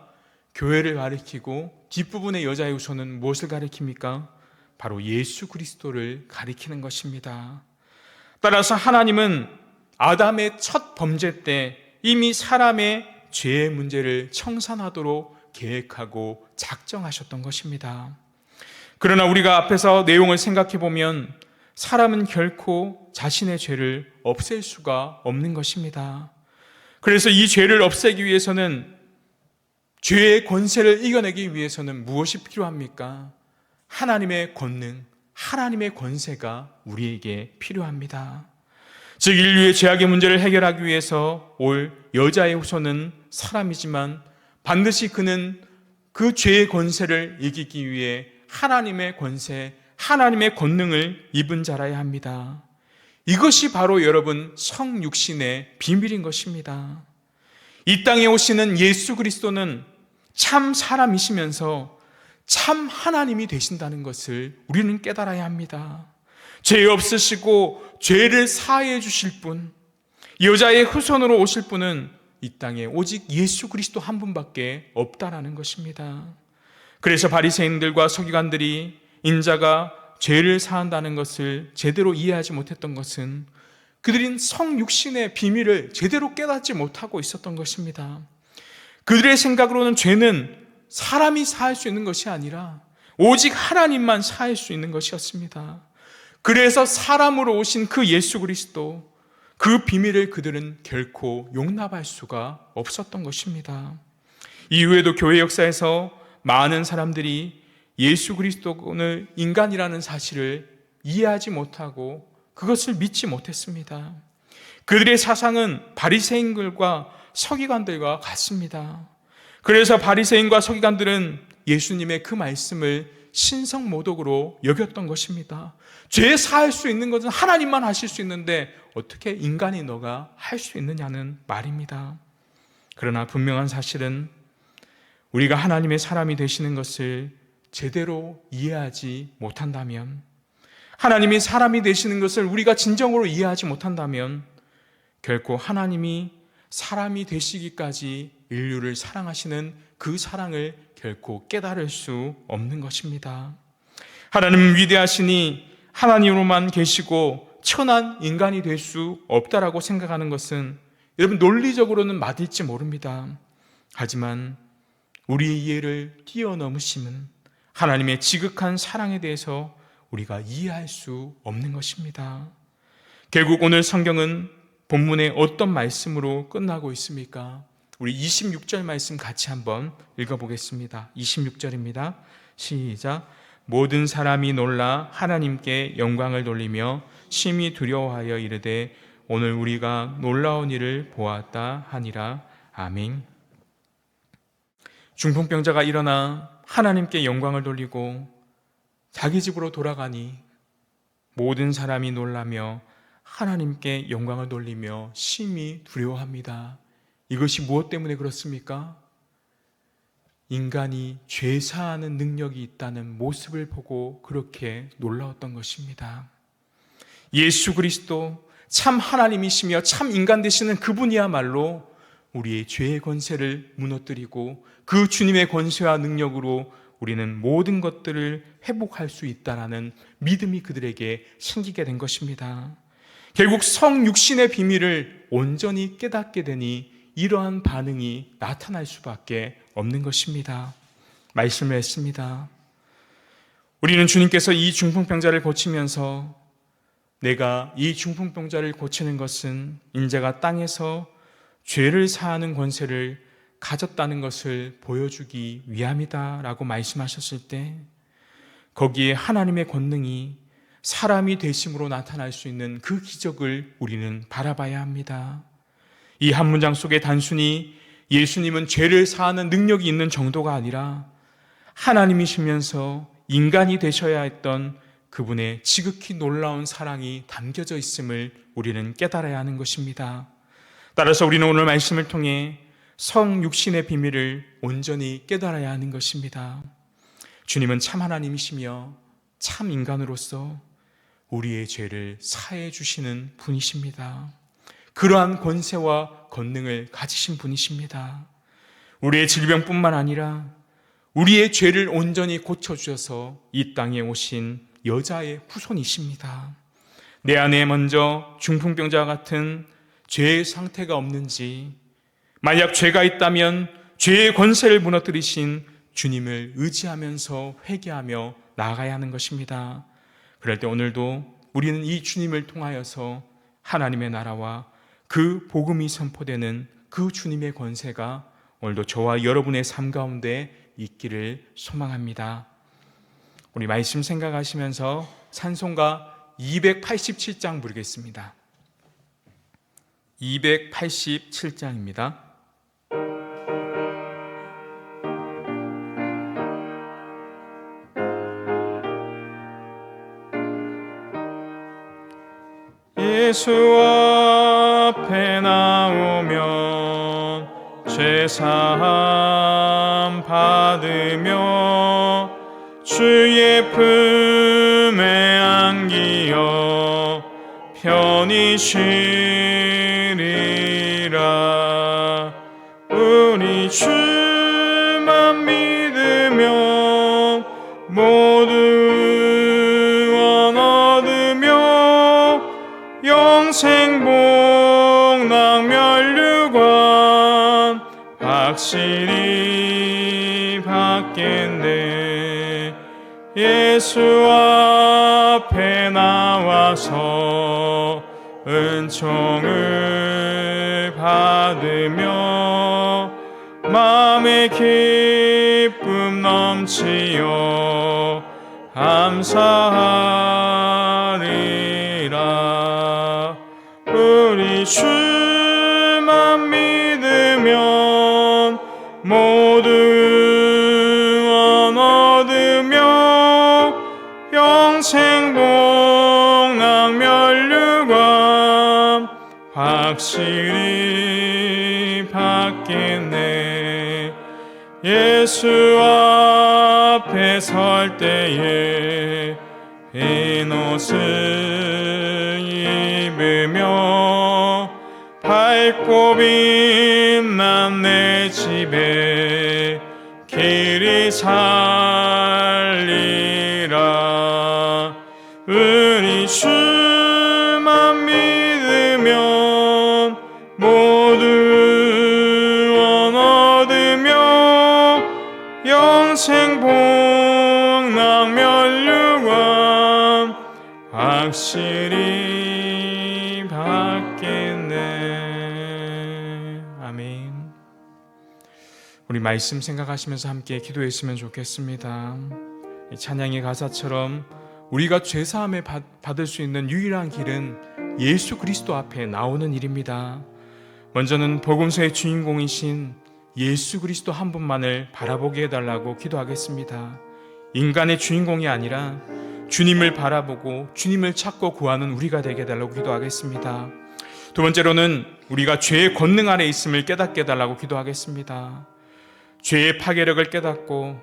S3: 교회를 가리키고 뒷부분의 여자의 후손은 무엇을 가리킵니까? 바로 예수 그리스도를 가리키는 것입니다. 따라서 하나님은 아담의 첫 범죄 때 이미 사람의 죄의 문제를 청산하도록 계획하고 작정하셨던 것입니다. 그러나 우리가 앞에서 내용을 생각해 보면 사람은 결코 자신의 죄를 없앨 수가 없는 것입니다. 그래서 이 죄를 없애기 위해서는 죄의 권세를 이겨내기 위해서는 무엇이 필요합니까? 하나님의 권능, 하나님의 권세가 우리에게 필요합니다. 즉 인류의 죄악의 문제를 해결하기 위해서 올 여자의 후손은 사람이지만 반드시 그는 그 죄의 권세를 이기기 위해 하나님의 권세, 하나님의 권능을 입은 자라야 합니다. 이것이 바로 여러분 성육신의 비밀인 것입니다. 이 땅에 오시는 예수 그리스도는 참 사람이시면서 참 하나님이 되신다는 것을 우리는 깨달아야 합니다. 죄 없으시고 죄를 사해 주실 분, 여자의 후손으로 오실 분은 이 땅에 오직 예수 그리스도 한 분밖에 없다라는 것입니다. 그래서 바리새인들과 서기관들이 인자가 죄를 사한다는 것을 제대로 이해하지 못했던 것은 그들은 성육신의 비밀을 제대로 깨닫지 못하고 있었던 것입니다. 그들의 생각으로는 죄는 사람이 사할 수 있는 것이 아니라 오직 하나님만 사할 수 있는 것이었습니다. 그래서 사람으로 오신 그 예수 그리스도, 그 비밀을 그들은 결코 용납할 수가 없었던 것입니다. 이후에도 교회 역사에서 많은 사람들이 예수 그리스도는 인간이라는 사실을 이해하지 못하고 그것을 믿지 못했습니다. 그들의 사상은 바리새인들과 서기관들과 같습니다. 그래서 바리새인과 서기관들은 예수님의 그 말씀을 신성모독으로 여겼던 것입니다. 죄 사할 수 있는 것은 하나님만 하실 수 있는데 어떻게 인간이 너가 할 수 있느냐는 말입니다. 그러나 분명한 사실은 우리가 하나님의 사람이 되시는 것을 제대로 이해하지 못한다면, 하나님이 사람이 되시는 것을 우리가 진정으로 이해하지 못한다면 결코 하나님이 사람이 되시기까지 인류를 사랑하시는 그 사랑을 결코 깨달을 수 없는 것입니다. 하나님은 위대하시니 하나님으로만 계시고 천한 인간이 될 수 없다라고 생각하는 것은 여러분 논리적으로는 맞을지 모릅니다. 하지만 우리의 이해를 뛰어넘으심은 하나님의 지극한 사랑에 대해서 우리가 이해할 수 없는 것입니다. 결국 오늘 성경은 본문의 어떤 말씀으로 끝나고 있습니까? 우리 26절 말씀 같이 한번 읽어보겠습니다. 26절입니다. 시작. 모든 사람이 놀라 하나님께 영광을 돌리며 심히 두려워하여 이르되 오늘 우리가 놀라운 일을 보았다 하니라. 아멘. 중풍병자가 일어나 하나님께 영광을 돌리고 자기 집으로 돌아가니 모든 사람이 놀라며 하나님께 영광을 돌리며 심히 두려워합니다. 이것이 무엇 때문에 그렇습니까? 인간이 죄사하는 능력이 있다는 모습을 보고 그렇게 놀라웠던 것입니다. 예수 그리스도 참 하나님이시며 참 인간 되시는 그분이야말로 우리의 죄의 권세를 무너뜨리고 그 주님의 권세와 능력으로 우리는 모든 것들을 회복할 수 있다는 믿음이 그들에게 생기게 된 것입니다. 결국 성육신의 비밀을 온전히 깨닫게 되니 이러한 반응이 나타날 수밖에 없는 것입니다. 말씀을 했습니다. 우리는 주님께서 이 중풍병자를 고치면서 내가 이 중풍병자를 고치는 것은 인자가 땅에서 죄를 사하는 권세를 가졌다는 것을 보여주기 위함이다 라고 말씀하셨을 때 거기에 하나님의 권능이 사람이 되심으로 나타날 수 있는 그 기적을 우리는 바라봐야 합니다. 이 한 문장 속에 단순히 예수님은 죄를 사하는 능력이 있는 정도가 아니라 하나님이시면서 인간이 되셔야 했던 그분의 지극히 놀라운 사랑이 담겨져 있음을 우리는 깨달아야 하는 것입니다. 따라서 우리는 오늘 말씀을 통해 성육신의 비밀을 온전히 깨달아야 하는 것입니다. 주님은 참 하나님이시며 참 인간으로서 우리의 죄를 사해 주시는 분이십니다. 그러한 권세와 권능을 가지신 분이십니다. 우리의 질병뿐만 아니라 우리의 죄를 온전히 고쳐주셔서 이 땅에 오신 여자의 후손이십니다. 내 안에 먼저 중풍병자와 같은 죄의 상태가 없는지, 만약 죄가 있다면 죄의 권세를 무너뜨리신 주님을 의지하면서 회개하며 나아가야 하는 것입니다. 그럴 때 오늘도 우리는 이 주님을 통하여서 하나님의 나라와 그 복음이 선포되는 그 주님의 권세가 오늘도 저와 여러분의 삶 가운데 있기를 소망합니다. 우리 말씀 생각하시면서 찬송가 287장 부르겠습니다. 287장입니다. 예수 앞에 나오면 죄사함 받으며 주의 품에 안기어 편히 쉬리라. 우리 주만 믿으면 모두 원 얻으며 영생복 낙멸류관 확실히 받겠네. 예수 앞에 나와서 은총을 받으며 마음의 기쁨 넘치어 감사하리라. 우리 주만 믿으면 모두 응원 얻으며 영생 복락 면류관 확실히 받겠네. 예수 앞에 설 때에 흰 옷을 입으며 밝고 빛난 내 집에 길이 살리라. 우리 주만 믿으면 모두 응원 얻으며 영생 복락 면류관 확실히 받겠네. 아멘. 우리 말씀 생각하시면서 함께 기도했으면 좋겠습니다. 이 찬양의 가사처럼 우리가 죄사함을 받을 수 있는 유일한 길은 예수 그리스도 앞에 나오는 일입니다. 먼저는 복음서의 주인공이신 예수 그리스도 한 분만을 바라보게 해달라고 기도하겠습니다. 인간의 주인공이 아니라 주님을 바라보고 주님을 찾고 구하는 우리가 되게 해달라고 기도하겠습니다. 두 번째로는 우리가 죄의 권능 아래 있음을 깨닫게 해달라고 기도하겠습니다. 죄의 파괴력을 깨닫고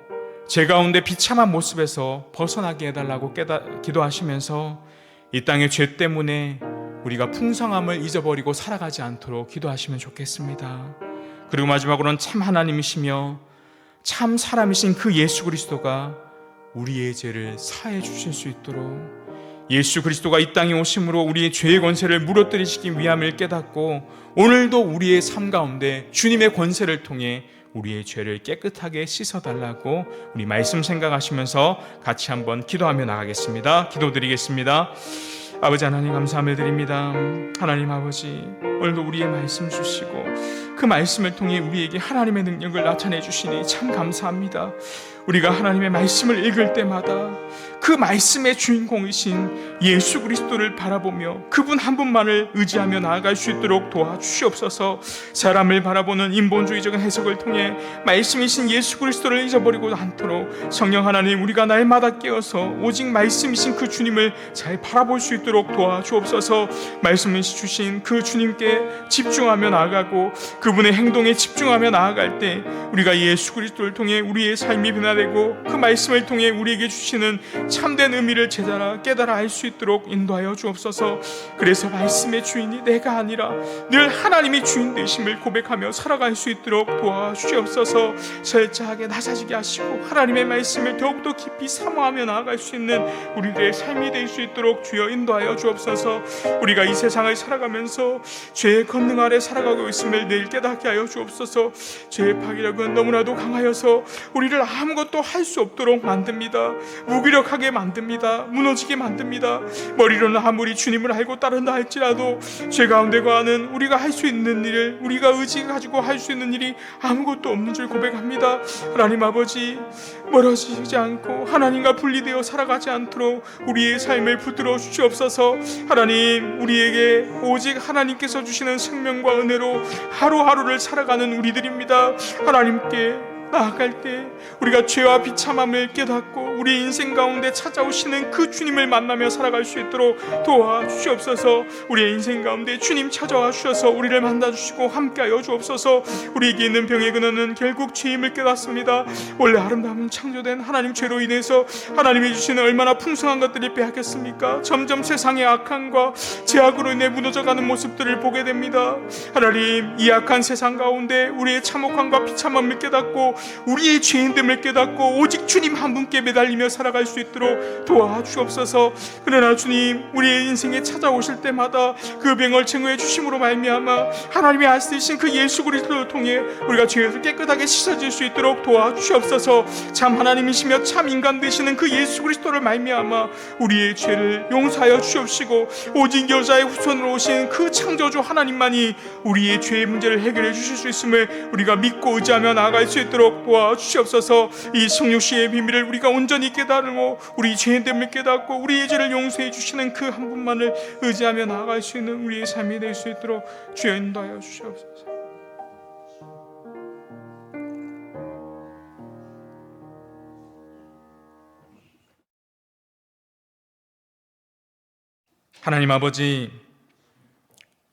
S3: 죄 가운데 비참한 모습에서 벗어나게 해달라고 기도하시면서 이 땅의 죄 때문에 우리가 풍성함을 잊어버리고 살아가지 않도록 기도하시면 좋겠습니다. 그리고 마지막으로는 참 하나님이시며 참 사람이신 그 예수 그리스도가 우리의 죄를 사해 주실 수 있도록 예수 그리스도가 이 땅에 오심으로 우리의 죄의 권세를 무너뜨리시기 위함을 깨닫고 오늘도 우리의 삶 가운데 주님의 권세를 통해 우리의 죄를 깨끗하게 씻어달라고 우리 말씀 생각하시면서 같이 한번 기도하며 나가겠습니다. 기도드리겠습니다. 아버지 하나님 감사함을 드립니다. 하나님 아버지, 오늘도 우리의 말씀 주시고 그 말씀을 통해 우리에게 하나님의 능력을 나타내 주시니 참 감사합니다. 우리가 하나님의 말씀을 읽을 때마다 그 말씀의 주인공이신 예수 그리스도를 바라보며 그분 한 분만을 의지하며 나아갈 수 있도록 도와주시옵소서. 사람을 바라보는 인본주의적인 해석을 통해 말씀이신 예수 그리스도를 잊어버리고 않도록 성령 하나님, 우리가 날마다 깨어서 오직 말씀이신 그 주님을 잘 바라볼 수 있도록 도와주옵소서. 말씀을 주신 그 주님께 집중하며 나아가고 그분의 행동에 집중하며 나아갈 때 우리가 예수 그리스도를 통해 우리의 삶이 변화되고 그 말씀을 통해 우리에게 주시는 참된 의미를 깨달아 알 수 있도록 인도하여 주옵소서. 그래서 말씀의 주인이 내가 아니라 늘 하나님이 주인 되심을 고백하며 살아갈 수 있도록 도와주시옵소서. 철저하게 낮아지게 하시고 하나님의 말씀을 더욱더 깊이 사모하며 나아갈 수 있는 우리들의 삶이 될 수 있도록 주여 인도하여 주옵소서. 우리가 이 세상을 살아가면서 죄의 권능 아래 살아가고 있음을 늘 깨닫게 하여 주옵소서. 죄의 파괴력은 너무나도 강하여서 우리를 아무것도 할 수 없도록 만듭니다. 무기력하게 만듭니다. 무너지게 만듭니다. 머리로는 아무리 주님을 알고 따른다 할지라도 죄 가운데 거하는 우리가 할 수 있는 일을, 우리가 의지 가지고 할 수 있는 일이 아무것도 없는 줄 고백합니다. 하나님 아버지, 멀어지지 않고 하나님과 분리되어 살아가지 않도록 우리의 삶을 붙들어 주시옵소서. 하나님, 우리에게 오직 하나님께서 주시는 생명과 은혜로 하루하루를 살아가는 우리들입니다. 하나님께 나아갈 때 우리가 죄와 비참함을 깨닫고 우리 인생 가운데 찾아오시는 그 주님을 만나며 살아갈 수 있도록 도와주시옵소서. 우리의 인생 가운데 주님 찾아와 주셔서 우리를 만나주시고 함께하여 주옵소서. 우리에게 있는 병의 근원은 결국 죄임을 깨닫습니다. 원래 아름다운 창조된 하나님 죄로 인해서 하나님이 주시는 얼마나 풍성한 것들이 빼앗겼습니까? 점점 세상의 악함과 죄악으로 인해 무너져가는 모습들을 보게 됩니다. 하나님, 이 악한 세상 가운데 우리의 참혹함과 비참함을 깨닫고 우리의 죄인됨을 깨닫고 오직 주님 한 분께 매달리며 살아갈 수 있도록 도와주옵소서. 그러나 주님, 우리의 인생에 찾아오실 때마다 그 병을 증오해 주심으로 말미암아 하나님의 아들이신 그 예수 그리스도를 통해 우리가 죄에서 깨끗하게 씻어질 수 있도록 도와주옵소서. 참 하나님이시며 참 인간 되시는 그 예수 그리스도를 말미암아 우리의 죄를 용서하여 주옵시고 오직 여자의 후손으로 오신 그 창조주 하나님만이 우리의 죄의 문제를 해결해 주실 수 있음을 우리가 믿고 의지하며 나아갈 수 있도록 도와주시옵소서. 이 성육신의 비밀을 우리가 온전히 깨달고 우리 죄인됨을 깨닫고 우리의 죄를 용서해 주시는 그 한 분만을 의지하며 나아갈 수 있는 우리의 삶이 될 수 있도록 주여 인도하여 주시옵소서. 하나님 아버지,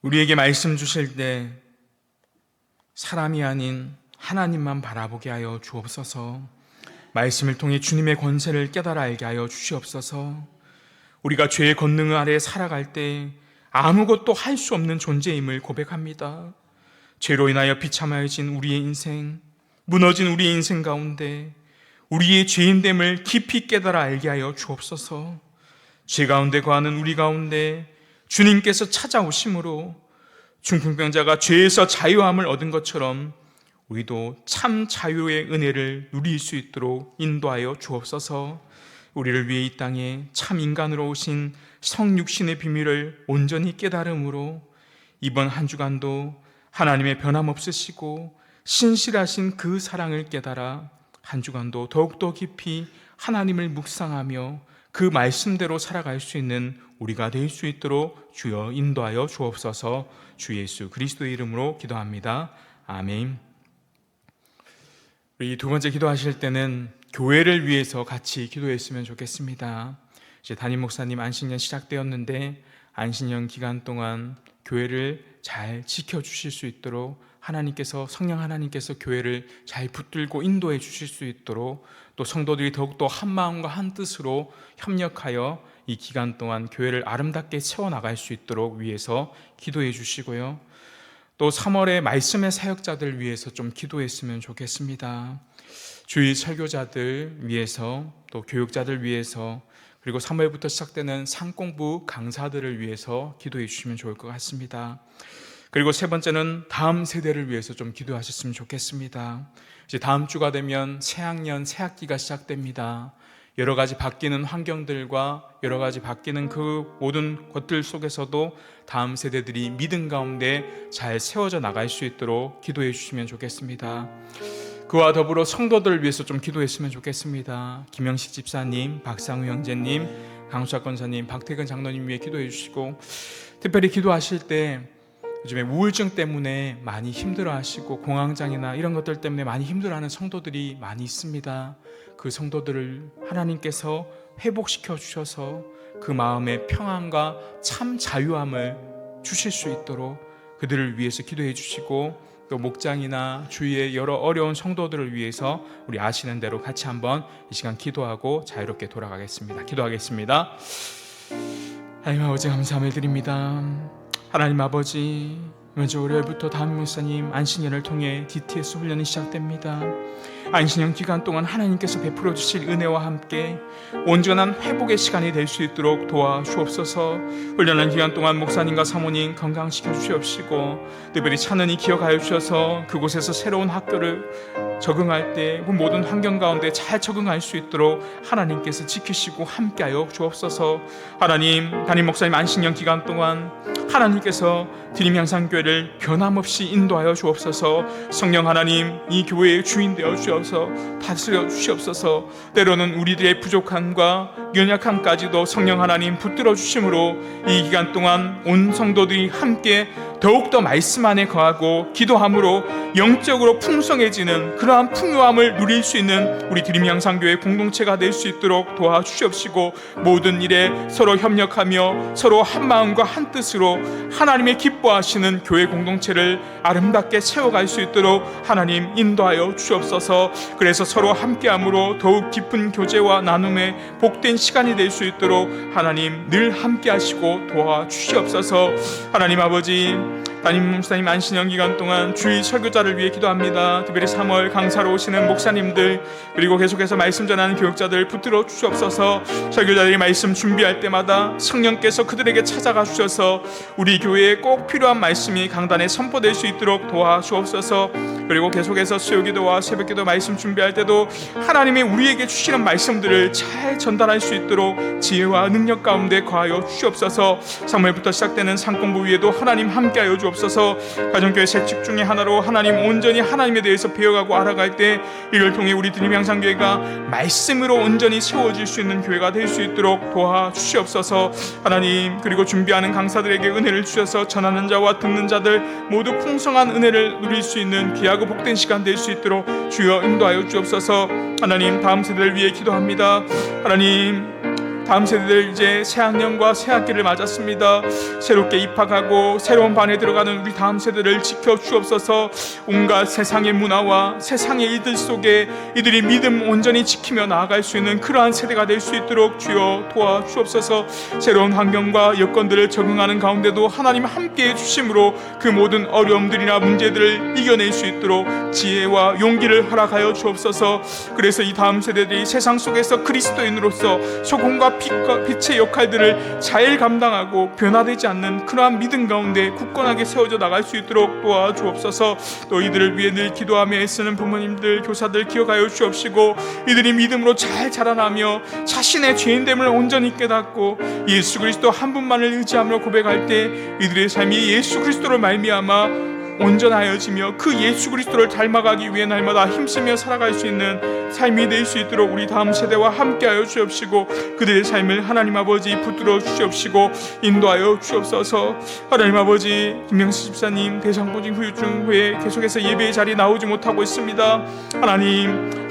S3: 우리에게 말씀 주실 때 사람이 아닌 하나님만 바라보게 하여 주옵소서. 말씀을 통해 주님의 권세를 깨달아 알게 하여 주시옵소서. 우리가 죄의 권능 아래 살아갈 때 아무것도 할 수 없는 존재임을 고백합니다. 죄로 인하여 비참해진 우리의 인생, 무너진 우리의 인생 가운데 우리의 죄인됨을 깊이 깨달아 알게 하여 주옵소서. 죄 가운데 거하는 우리 가운데 주님께서 찾아오심으로 중풍병자가 죄에서 자유함을 얻은 것처럼 우리도 참 자유의 은혜를 누릴 수 있도록 인도하여 주옵소서. 우리를 위해 이 땅에 참 인간으로 오신 성육신의 비밀을 온전히 깨달음으로 이번 한 주간도 하나님의 변함없으시고 신실하신 그 사랑을 깨달아 한 주간도 더욱더 깊이 하나님을 묵상하며 그 말씀대로 살아갈 수 있는 우리가 될 수 있도록 주여 인도하여 주옵소서. 주 예수 그리스도의 이름으로 기도합니다. 아멘. 우리 두 번째 기도하실 때는 교회를 위해서 같이 기도했으면 좋겠습니다. 이제 담임 목사님 안식년 시작되었는데 안식년 기간 동안 교회를 잘 지켜주실 수 있도록 성령 하나님께서 교회를 잘 붙들고 인도해 주실 수 있도록 또 성도들이 더욱더 한 마음과 한 뜻으로 협력하여 이 기간 동안 교회를 아름답게 세워나갈 수 있도록 위해서 기도해 주시고요. 또 3월에 말씀의 사역자들 위해서 좀 기도했으면 좋겠습니다. 주일 설교자들 위해서 또 교육자들 위해서 그리고 3월부터 시작되는 상공부 강사들을 위해서 기도해 주시면 좋을 것 같습니다. 그리고 세 번째는 다음 세대를 위해서 좀 기도하셨으면 좋겠습니다. 이제 다음 주가 되면 새학년, 새학기가 시작됩니다. 여러 가지 바뀌는 환경들과 여러 가지 바뀌는 그 모든 것들 속에서도 다음 세대들이 믿음 가운데 잘 세워져 나갈 수 있도록 기도해 주시면 좋겠습니다. 그와 더불어 성도들을 위해서 좀 기도했으면 좋겠습니다. 김영식 집사님, 박상우 형제님, 강수학 권사님, 박태근 장로님 위해 기도해 주시고 특별히 기도하실 때 요즘에 우울증 때문에 많이 힘들어하시고 공황장애나 이런 것들 때문에 많이 힘들어하는 성도들이 많이 있습니다. 그 성도들을 하나님께서 회복시켜 주셔서 그 마음의 평안과 참 자유함을 주실 수 있도록 그들을 위해서 기도해 주시고 또 목장이나 주위의 여러 어려운 성도들을 위해서 우리 아시는 대로 같이 한번 이 시간 기도하고 자유롭게 돌아가겠습니다. 기도하겠습니다. 하나님 아버지 감사함을 드립니다. 하나님 아버지, 먼저 월요일부터 담임 목사님 안식년을 통해 DTS 훈련이 시작됩니다. 안식년 기간 동안 하나님께서 베풀어 주실 은혜와 함께 온전한 회복의 시간이 될 수 있도록 도와주옵소서. 훈련한 기간 동안 목사님과 사모님 건강시켜 주시옵시고 특별히 찬은히 기억하여 주셔서 그곳에서 새로운 학교를 적응할 때 그 모든 환경 가운데 잘 적응할 수 있도록 하나님께서 지키시고 함께하여 주옵소서. 하나님, 담임 목사님 안식년 기간 동안 하나님께서 드림 향상교회를 변함없이 인도하여 주옵소서. 성령 하나님, 이 교회의 주인 되어 주셔서 다스려 주시옵소서. 때로는 우리들의 부족함과 연약함까지도 성령 하나님 붙들어 주심으로 이 기간 동안 온 성도들이 함께 더욱더 말씀 안에 거하고 기도함으로 영적으로 풍성해지는 그러한 풍요함을 누릴 수 있는 우리 드림 향상교회 공동체가 될 수 있도록 도와주시옵시고 모든 일에 서로 협력하며 서로 한 마음과 한 뜻으로 하나님의 기뻐하시는 교회 공동체를 아름답게 세워갈 수 있도록 하나님 인도하여 주옵소서. 그래서 서로 함께함으로 더욱 깊은 교제와 나눔의 복된 시간이 될 수 있도록 하나님 늘 함께하시고 도와주시옵소서. 하나님 아버지, 담임 목사님 안신영 기간 동안 주일 설교자를 위해 기도합니다. 특별히 3월 강사로 오시는 목사님들, 그리고 계속해서 말씀 전하는 교육자들 붙들어 주시옵소서. 설교자들이 말씀 준비할 때마다 성령께서 그들에게 찾아가 주셔서 우리 교회에 꼭 필요한 말씀이 강단에 선포될 수 있도록 도와주옵소서. 그리고 계속해서 수요기도와 새벽기도 말씀 준비할 때도 하나님이 우리에게 주시는 말씀들을 잘 전달할 수 있도록 지혜와 능력 가운데 거하여 주시옵소서. 3월부터 시작되는 상공부 위에도 하나님 함께하여 주옵소서. 가정교회 색칙 중에 하나로 하나님 온전히 하나님에 대해서 배워가고 알아갈 때 이를 통해 우리 드림향상교회가 말씀으로 온전히 세워질 수 있는 교회가 될 수 있도록 도와주시옵소서. 하나님, 그리고 준비하는 강사들에게 은혜를 주셔서 전하는 자와 듣는 자들 모두 풍성한 은혜를 누릴 수 있는 귀하고 복된 시간 될 수 있도록 주여 인도하여 주옵소서. 하나님, 다음 세대를 위해 기도합니다. 하나님, 다음 세대들 이제 새학년과 새학기를 맞았습니다. 새롭게 입학하고 새로운 반에 들어가는 우리 다음 세대를 지켜주옵소서. 온갖 세상의 문화와 세상의 일들 속에 이들이 믿음 온전히 지키며 나아갈 수 있는 그러한 세대가 될 수 있도록 주여 도와주옵소서. 새로운 환경과 여건들을 적응하는 가운데도 하나님 함께해 주심으로 그 모든 어려움들이나 문제들을 이겨낼 수 있도록 지혜와 용기를 허락하여 주옵소서. 그래서 이 다음 세대들이 세상 속에서 그리스도인으로서 소금과 빛의 역할들을 잘 감당하고 변화되지 않는 그러한 믿음 가운데 굳건하게 세워져 나갈 수 있도록 도와주옵소서. 또 이들을 위해 늘 기도하며 애쓰는 부모님들, 교사들 기억하여 주옵시고 이들이 믿음으로 잘 자라나며 자신의 죄인됨을 온전히 깨닫고 예수 그리스도 한 분만을 의지하며 고백할 때 이들의 삶이 예수 그리스도로 말미암아 온전하여지며 그 예수 그리스도를 닮아가기 위해 날마다 힘쓰며 살아갈 수 있는 삶이 될 수 있도록 우리 다음 세대와 함께하여 주옵시고 그들의 삶을 하나님 아버지 붙들어 주옵시고 인도하여 주옵소서. 하나님 아버지, 김명수 집사님 대장보증 후유증 후에 계속해서 예배의 자리에 나오지 못하고 있습니다.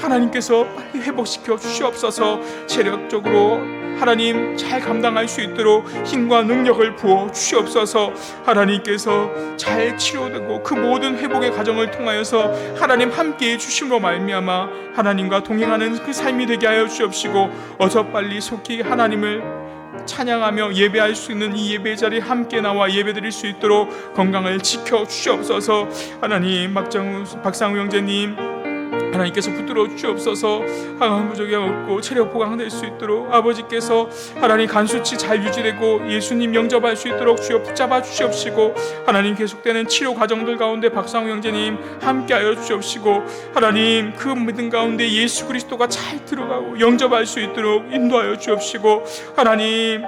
S3: 하나님께서 빨리 회복시켜 주시옵소서. 체력적으로 하나님 잘 감당할 수 있도록 힘과 능력을 부어 주시옵소서. 하나님께서 잘 치료되고 그 모든 회복의 과정을 통하여서 하나님 함께해 주심으로 말미암아 하나님과 동행하는 그 삶이 되게 하여 주옵시고 어서 빨리 속히 하나님을 찬양하며 예배할 수 있는 이 예배 자리에 함께 나와 예배드릴 수 있도록 건강을 지켜 주시옵소서. 하나님, 박상우 형제님 하나님께서 붙들어 주옵소서. 항암 부족이 없고 체력 보강될 수 있도록 아버지께서 하나님 간수치 잘 유지되고 예수님 영접할 수 있도록 주여 붙잡아 주시옵시고 하나님 계속되는 치료 과정들 가운데 박상우 형제님 함께하여 주시옵시고 하나님 그 믿음 가운데 예수 그리스도가 잘 들어가고 영접할 수 있도록 인도하여 주옵시고 하나님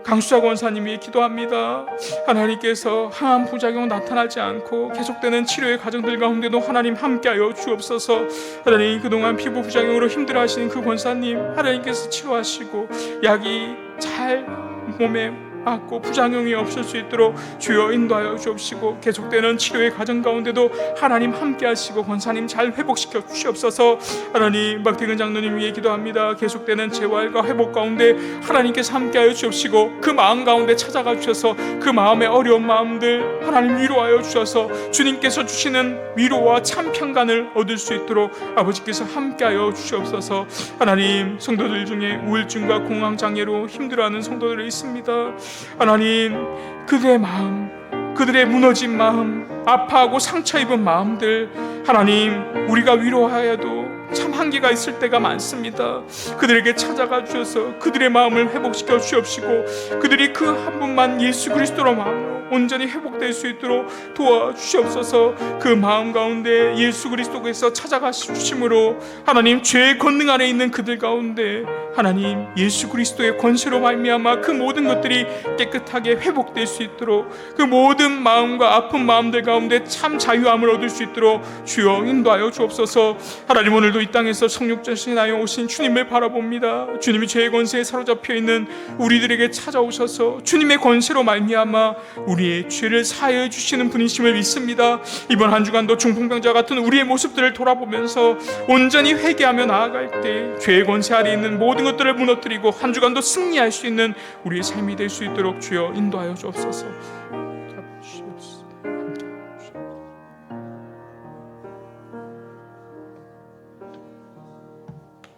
S3: 강수자 권사님이 기도합니다. 하나님께서 항암 부작용 나타나지 않고 계속되는 치료의 과정들 가운데도 하나님 함께하여 주옵소서. 하나님 그동안 피부 부작용으로 힘들어하시는 그 권사님 하나님께서 치료하시고 약이 잘 몸에 맞고 부작용이 없을 수 있도록 주여 인도하여 주옵시고 계속되는 치료의 과정 가운데도 하나님 함께 하시고 권사님 잘 회복시켜 주시옵소서. 하나님 박태근 장로님 위해 기도합니다. 계속되는 재활과 회복 가운데 하나님께서 함께 하여 주옵시고 그 마음 가운데 찾아가 주셔서 그 마음의 어려운 마음들 하나님 위로하여 주셔서 주님께서 주시는 위로와 참 평강을 얻을 수 있도록 아버지께서 함께 하여 주시옵소서. 하나님 성도들 중에 우울증과 공황장애로 힘들어하는 성도들이 있습니다. 하나님 그들의 마음, 그들의 무너진 마음, 아파하고 상처 입은 마음들 하나님 우리가 위로하여도 참 한계가 있을 때가 많습니다. 그들에게 찾아가 주셔서 그들의 마음을 회복시켜 주옵시고 그들이 그 한 분만 예수 그리스도로 마음으로 온전히 회복될 수 있도록 도와주시옵소서. 그 마음 가운데 예수 그리스도께서 찾아가 주심으로 하나님 죄의 권능 안에 있는 그들 가운데 하나님 예수 그리스도의 권세로 말미암아 그 모든 것들이 깨끗하게 회복될 수 있도록 그 모든 마음과 아픈 마음들 가운데 참 자유함을 얻을 수 있도록 주여 인도하여 주옵소서. 하나님 오늘도 이 땅에서 성육전신하여 오신 주님을 바라봅니다. 주님이 죄의 권세에 사로잡혀 있는 우리들에게 찾아오셔서 주님의 권세로 말미암아 우리의 죄를 사하여 주시는 분이심을 믿습니다. 이번 한 주간도 중풍병자 같은 우리의 모습들을 돌아보면서 온전히 회개하며 나아갈 때 죄의 권세 아래 있는 모든 것들을 무너뜨리고 한 주간도 승리할 수 있는 우리의 삶이 될 수 있도록 주여 인도하여 주옵소서.